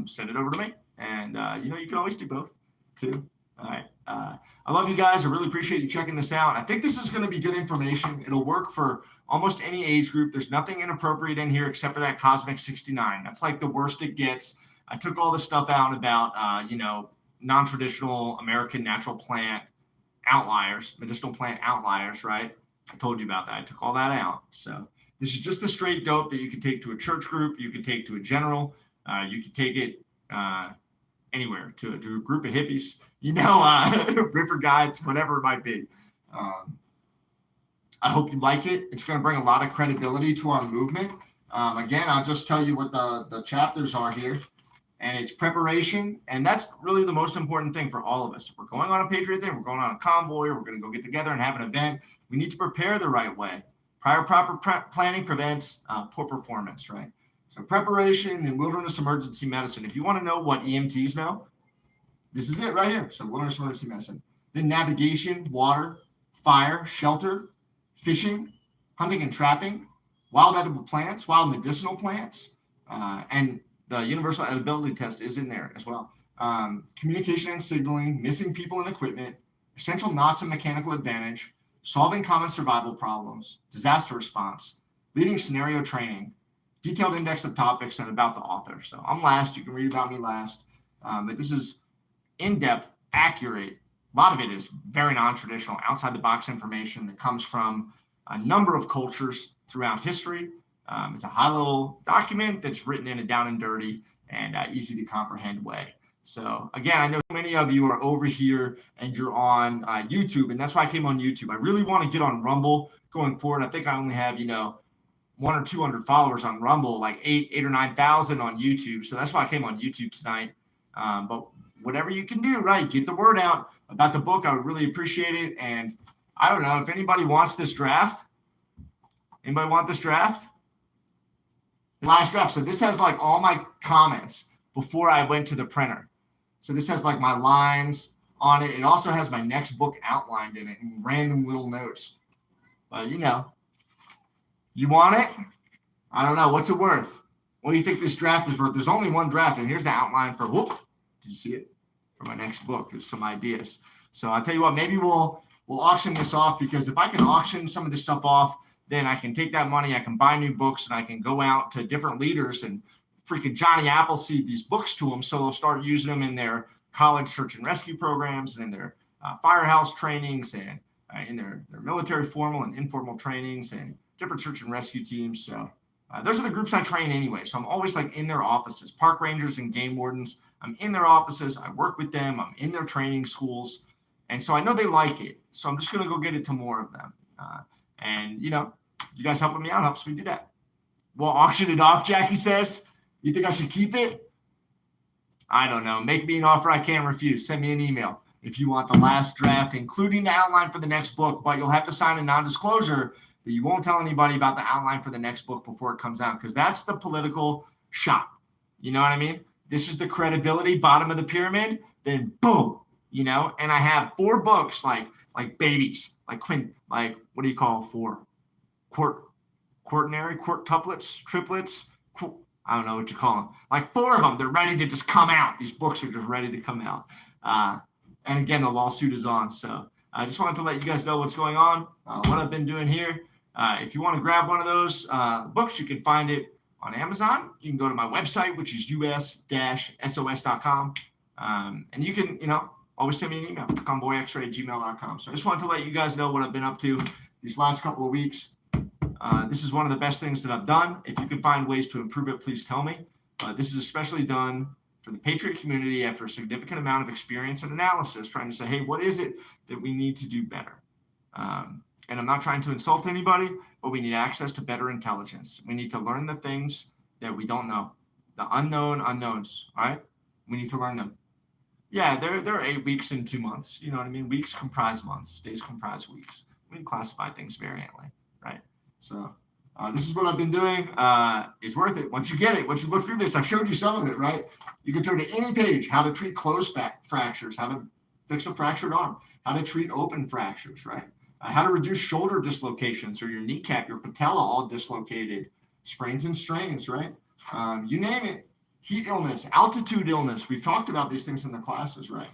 send it over to me. And, you can always do both too. All right. I love you guys. I really appreciate you checking this out. I think this is going to be good information. It'll work for almost any age group. There's nothing inappropriate in here except for that Cosmic 69. That's the worst it gets. I took all the stuff out about, non-traditional American natural plant outliers, medicinal plant outliers, right? I told you about that. I took all that out. So this is just the straight dope that you can take to a church group. You can take to a general. You can take it anywhere, to a group of hippies, river guides, whatever it might be. I hope you like it. It's going to bring a lot of credibility to our movement. Again, I'll just tell you what the chapters are here. And it's preparation, and that's really the most important thing for all of us. If we're going on a Patriot thing, we're going on a convoy, or we're going to go get together and have an event, we need to prepare the right way. Prior proper planning prevents poor performance, right? So preparation, then wilderness emergency medicine. If you want to know what EMTs know, this is it right here. So wilderness emergency medicine. Then navigation, water, fire, shelter, fishing, hunting and trapping, wild edible plants, wild medicinal plants, and the universal edibility test is in there as well. Communication and signaling, missing people and equipment, essential knots and mechanical advantage, solving common survival problems, disaster response, leading scenario training, detailed index of topics, and about the author. So I'm last. You can read about me last. But this is in-depth, accurate. A lot of it is very non-traditional, outside-the-box information that comes from a number of cultures throughout history. It's a high-level document that's written in a down and dirty and easy to comprehend way. So again, I know many of you are over here and you're on YouTube, and that's why I came on YouTube. I really want to get on Rumble going forward. I think I only have, 100 or 200 followers on Rumble, like 8 or 9,000 on YouTube. So that's why I came on YouTube tonight. But whatever you can do, right? Get the word out about the book. I would really appreciate it. And I don't know if anybody wants this draft. Anybody want this draft? The last draft. So this has all my comments before I went to the printer. So this has my lines on it. It also has my next book outlined in it and random little notes. But you want it? I don't know. What's it worth? What do you think this draft is worth? There's only one draft, and here's the outline for Did you see it? For my next book. There's some ideas. So I'll tell you what, maybe we'll auction this off, because if I can auction some of this stuff off, then I can take that money, I can buy new books, and I can go out to different leaders and freaking Johnny Appleseed these books to them, so they'll start using them in their college search and rescue programs and in their firehouse trainings and in their military formal and informal trainings and different search and rescue teams. So those are the groups I train anyway. So I'm always like in their offices, park rangers and game wardens. I'm in their offices. I work with them. I'm in their training schools. And so I know they like it. So I'm just going to go get it to more of them. And, you know, you guys helping me out helps me do that. We'll auction it off, Jackie says. You think I should keep it? I don't know. Make me an offer I can't refuse. Send me an email if you want the last draft, including the outline for the next book. But you'll have to sign a non-disclosure that you won't tell anybody about the outline for the next book before it comes out, because that's the political shot. You know what I mean? This is the credibility, bottom of the pyramid. Then boom, you know. And I have 4 books like babies, like what do you call 4? Quartuplets, triplets. I don't know what you call them. Like 4 of them, they're ready to just come out. These books are just ready to come out. And again, the lawsuit is on. So I just wanted to let you guys know what's going on, what I've been doing here. If you want to grab one of those books, you can find it on Amazon. You can go to my website, which is us-sos.com. And you can, you know, always send me an email, convoyxray@gmail.com. So I just wanted to let you guys know what I've been up to these last couple of weeks. This is one of the best things that I've done. If you can find ways to improve it, please tell me. This is especially done for the Patriot community after a significant amount of experience and analysis, trying to say, hey, what is it that we need to do better? And I'm not trying to insult anybody, but we need access to better intelligence. We need to learn the things that we don't know, the unknown unknowns, all right? We need to learn them. Yeah, there are 8 weeks in 2 months. You know what I mean? Weeks comprise months. Days comprise weeks. We can classify things variantly, right? So this is what I've been doing. It's worth it. Once you get it, once you look through this, I've showed you some of it, right? You can turn to any page, how to treat closed fractures, how to fix a fractured arm, how to treat open fractures, right? How to reduce shoulder dislocations or your kneecap, your patella all dislocated, sprains and strains, right? You name it. Heat illness, altitude illness. We've talked about these things in the classes, right?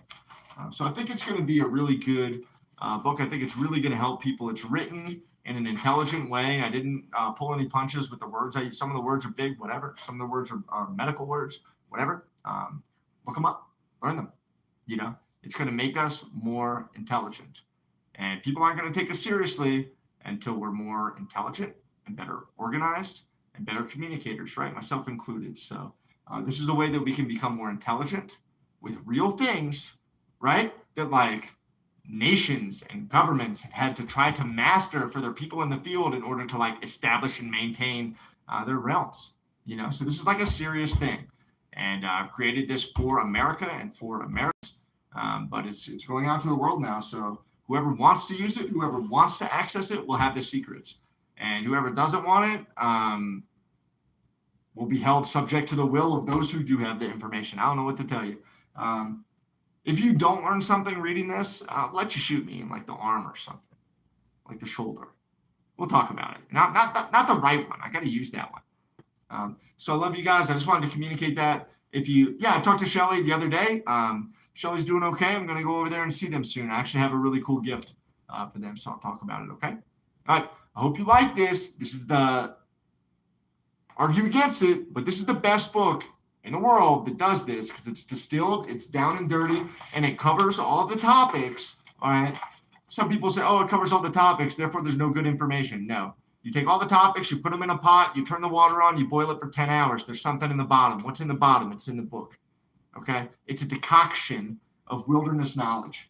So I think it's going to be a really good book. I think it's really going to help people. It's written in an intelligent way. I didn't pull any punches with the words. Some of the words are big, whatever. Some of the words are medical words, whatever. Look them up, learn them. You know, it's going to make us more intelligent. And people aren't going to take us seriously until we're more intelligent and better organized and better communicators, right? Myself included. So this is a way that we can become more intelligent with real things, right? That like nations and governments have had to try to master for their people in the field in order to like establish and maintain their realms, you know? So this is like a serious thing. And I've created this for America and for Americans, but it's going out to the world now. So whoever wants to use it, whoever wants to access it will have the secrets. And whoever doesn't want it will be held subject to the will of those who do have the information. I don't know what to tell you. If you don't learn something reading this, I'll let you shoot me in like the arm or something, like the shoulder. We'll talk about it. Not the right one. I got to use that one. So I love you guys. I just wanted to communicate that. I talked to Shelly the other day. Shelly's doing okay. I'm going to go over there and see them soon. I actually have a really cool gift for them, so I'll talk about it, okay? All right. I hope you like this. This is the argue against it, but this is the best book in the world that does this because it's distilled, it's down and dirty, and it covers all the topics, all right? Some people say, oh, it covers all the topics, therefore there's no good information. No. You take all the topics, you put them in a pot, you turn the water on, you boil it for 10 hours. There's something in the bottom. What's in the bottom? It's in the book. Okay, it's a decoction of wilderness knowledge.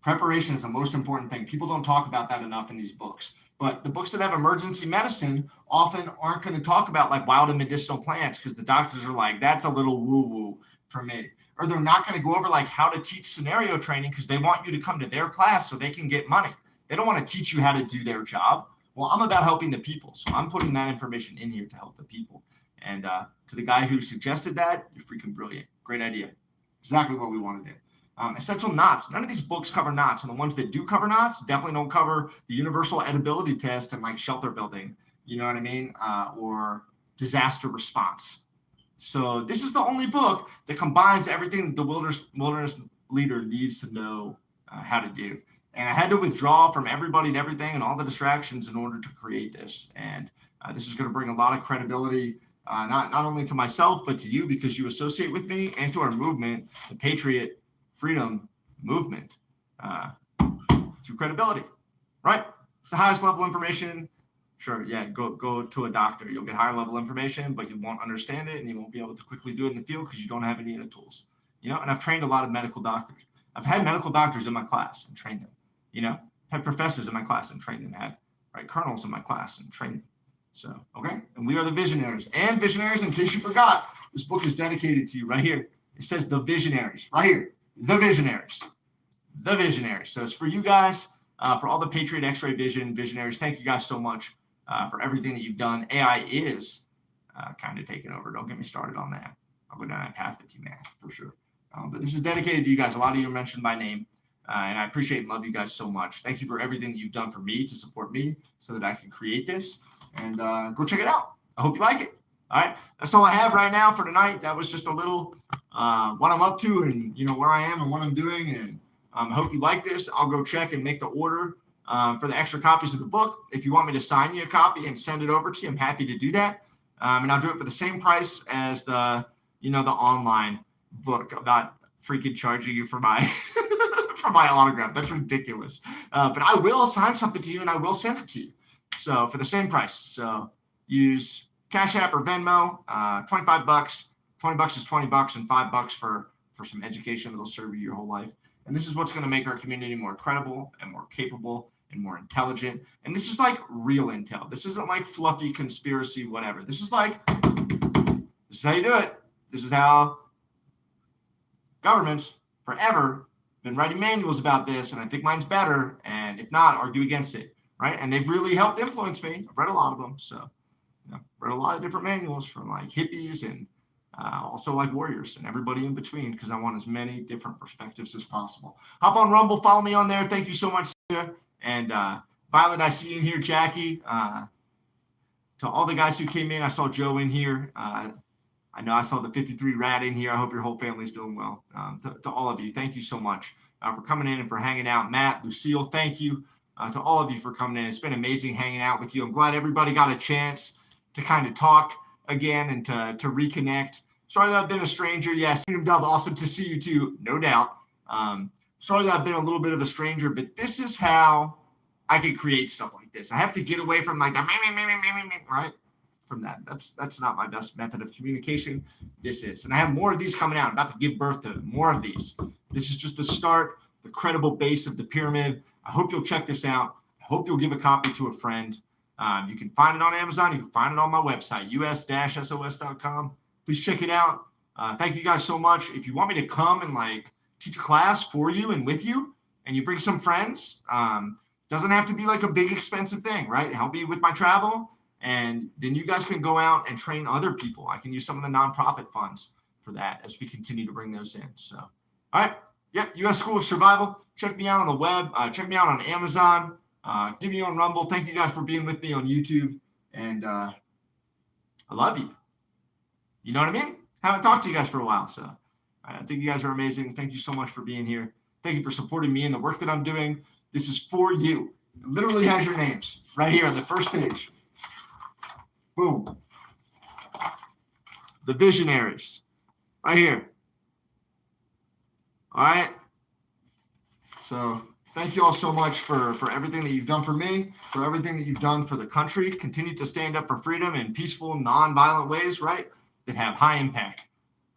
Preparation is the most important thing. People don't talk about that enough in these books. But the books that have emergency medicine often aren't going to talk about like wild and medicinal plants because the doctors are like, that's a little woo-woo for me. Or they're not going to go over like how to teach scenario training because they want you to come to their class so they can get money. They don't want to teach you how to do their job. Well, I'm about helping the people. So I'm putting that information in here to help the people. And to the guy who suggested that, you're freaking brilliant. Great idea. Exactly what we want to do. Essential knots. None of these books cover knots. And the ones that do cover knots definitely don't cover the universal edibility test and like shelter building, you know what I mean? Or disaster response. So this is the only book that combines everything that the wilderness leader needs to know how to do. And I had to withdraw from everybody and everything and all the distractions in order to create this. And this is going to bring a lot of credibility not only to myself, but to you because you associate with me and to our movement, the Patriot Freedom Movement, through credibility, right? It's the highest level information. Sure, yeah, go to a doctor. You'll get higher level information, but you won't understand it and you won't be able to quickly do it in the field because you don't have any of the tools. And I've trained a lot of medical doctors. I've had medical doctors in my class and trained them, had professors in my class and trained them, had colonels in my class and trained them. So, okay, and we are the visionaries. And visionaries, in case you forgot, this book is dedicated to you right here. It says the visionaries, right here, the visionaries. The visionaries. So it's for you guys, for all the Patriot X-ray Vision visionaries. Thank you guys so much for everything that you've done. AI is kind of taking over. Don't get me started on that. I'll go down that path with you, man, for sure. But this is dedicated to you guys. A lot of you are mentioned by name, and I appreciate and love you guys so much. Thank you for everything that you've done for me to support me so that I can create this. And go check it out. I hope you like it. All right. That's all I have right now for tonight. That was just a little what I'm up to and, where I am and what I'm doing. And I hope you like this. I'll go check and make the order for the extra copies of the book. If you want me to sign you a copy and send it over to you, I'm happy to do that. And I'll do it for the same price as the online book. I'm not freaking charging you for my for my autograph. That's ridiculous. But I will sign something to you and I will send it to you. So for the same price. So use Cash App or Venmo, $25. $20 is $20 and $5 for some education that'll serve you your whole life. And this is what's going to make our community more credible and more capable and more intelligent. And this is like real intel. This isn't like fluffy conspiracy, whatever. This is how you do it. This is how governments forever been writing manuals about this. And I think mine's better. And if not, argue against it. Right. And they've really helped influence me. I've read a lot of them. So, read a lot of different manuals from like hippies and also like warriors and everybody in between because I want as many different perspectives as possible. Hop on Rumble. Follow me on there. Thank you so much. And Violet, I see you in here. Jackie. To all the guys who came in, I saw Joe in here. I know I saw the 53 Rat in here. I hope your whole family's doing well. To all of you, thank you so much for coming in and for hanging out. Matt, Lucille, thank you. To all of you for coming in. It's been amazing hanging out with you. I'm glad everybody got a chance to kind of talk again and to reconnect. Sorry that I've been a stranger. Yes, Freedom Dove, awesome to see you too, no doubt. Sorry that I've been a little bit of a stranger, but this is how I can create stuff like this. I have to get away from like the right? From that. That's not my best method of communication. This is. And I have more of these coming out. I'm about to give birth to more of these. This is just the start, the credible base of the pyramid. I hope you'll check this out. I hope you'll give a copy to a friend. You can find it on Amazon. You can find it on my website, us-sos.com. Please check it out. Thank you guys so much. If you want me to come and like teach a class for you and with you, and you bring some friends, doesn't have to be like a big expensive thing, right? Help me with my travel. And then you guys can go out and train other people. I can use some of the nonprofit funds for that as we continue to bring those in. So, all right. Yep, U.S. School of Survival. Check me out on the web. Check me out on Amazon. Give me on Rumble. Thank you guys for being with me on YouTube. And I love you. You know what I mean? Haven't talked to you guys for a while. So I think you guys are amazing. Thank you so much for being here. Thank you for supporting me in the work that I'm doing. This is for you. It literally has your names right here on the first page. Boom. The visionaries. Right here. All right. So thank you all so much for everything that you've done for me, for everything that you've done for the country. Continue to stand up for freedom in peaceful, non-violent ways, right, that have high impact,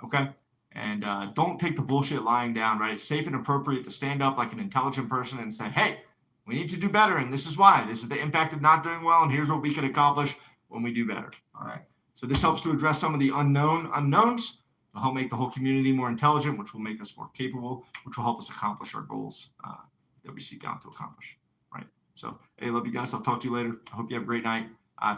okay? And don't take the bullshit lying down, right? It's safe and appropriate to stand up like an intelligent person and say, hey, we need to do better, and this is why. This is the impact of not doing well, and here's what we can accomplish when we do better, all right? So this helps to address some of the unknowns. It'll help make the whole community more intelligent, which will make us more capable, which will help us accomplish our goals that we seek out to accomplish, right? So, hey, love you guys. I'll talk to you later. I hope you have a great night.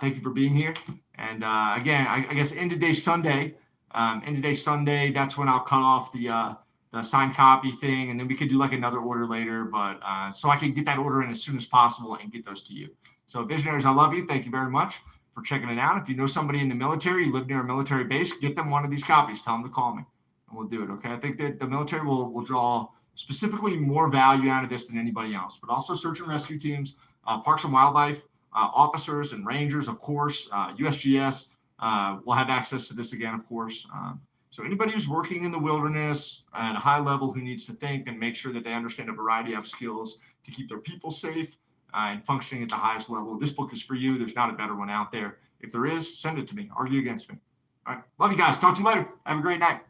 Thank you for being here. And again, I guess end of day Sunday, that's when I'll cut off the signed copy thing, and then we could do like another order later, but so I can get that order in as soon as possible and get those to you. So visionaries, I love you. Thank you very much for checking it out. If you know somebody in the military, you live near a military base, get them one of these copies. Tell them to call me, and we'll do it, okay? I think that the military will draw specifically more value out of this than anybody else, but also search and rescue teams, Parks and Wildlife, officers and rangers, of course, USGS, will have access to this again, of course. So anybody who's working in the wilderness at a high level who needs to think and make sure that they understand a variety of skills to keep their people safe and functioning at the highest level, this book is for you. There's not a better one out there. If there is, send it to me. Argue against me. All right. Love you guys. Talk to you later. Have a great night.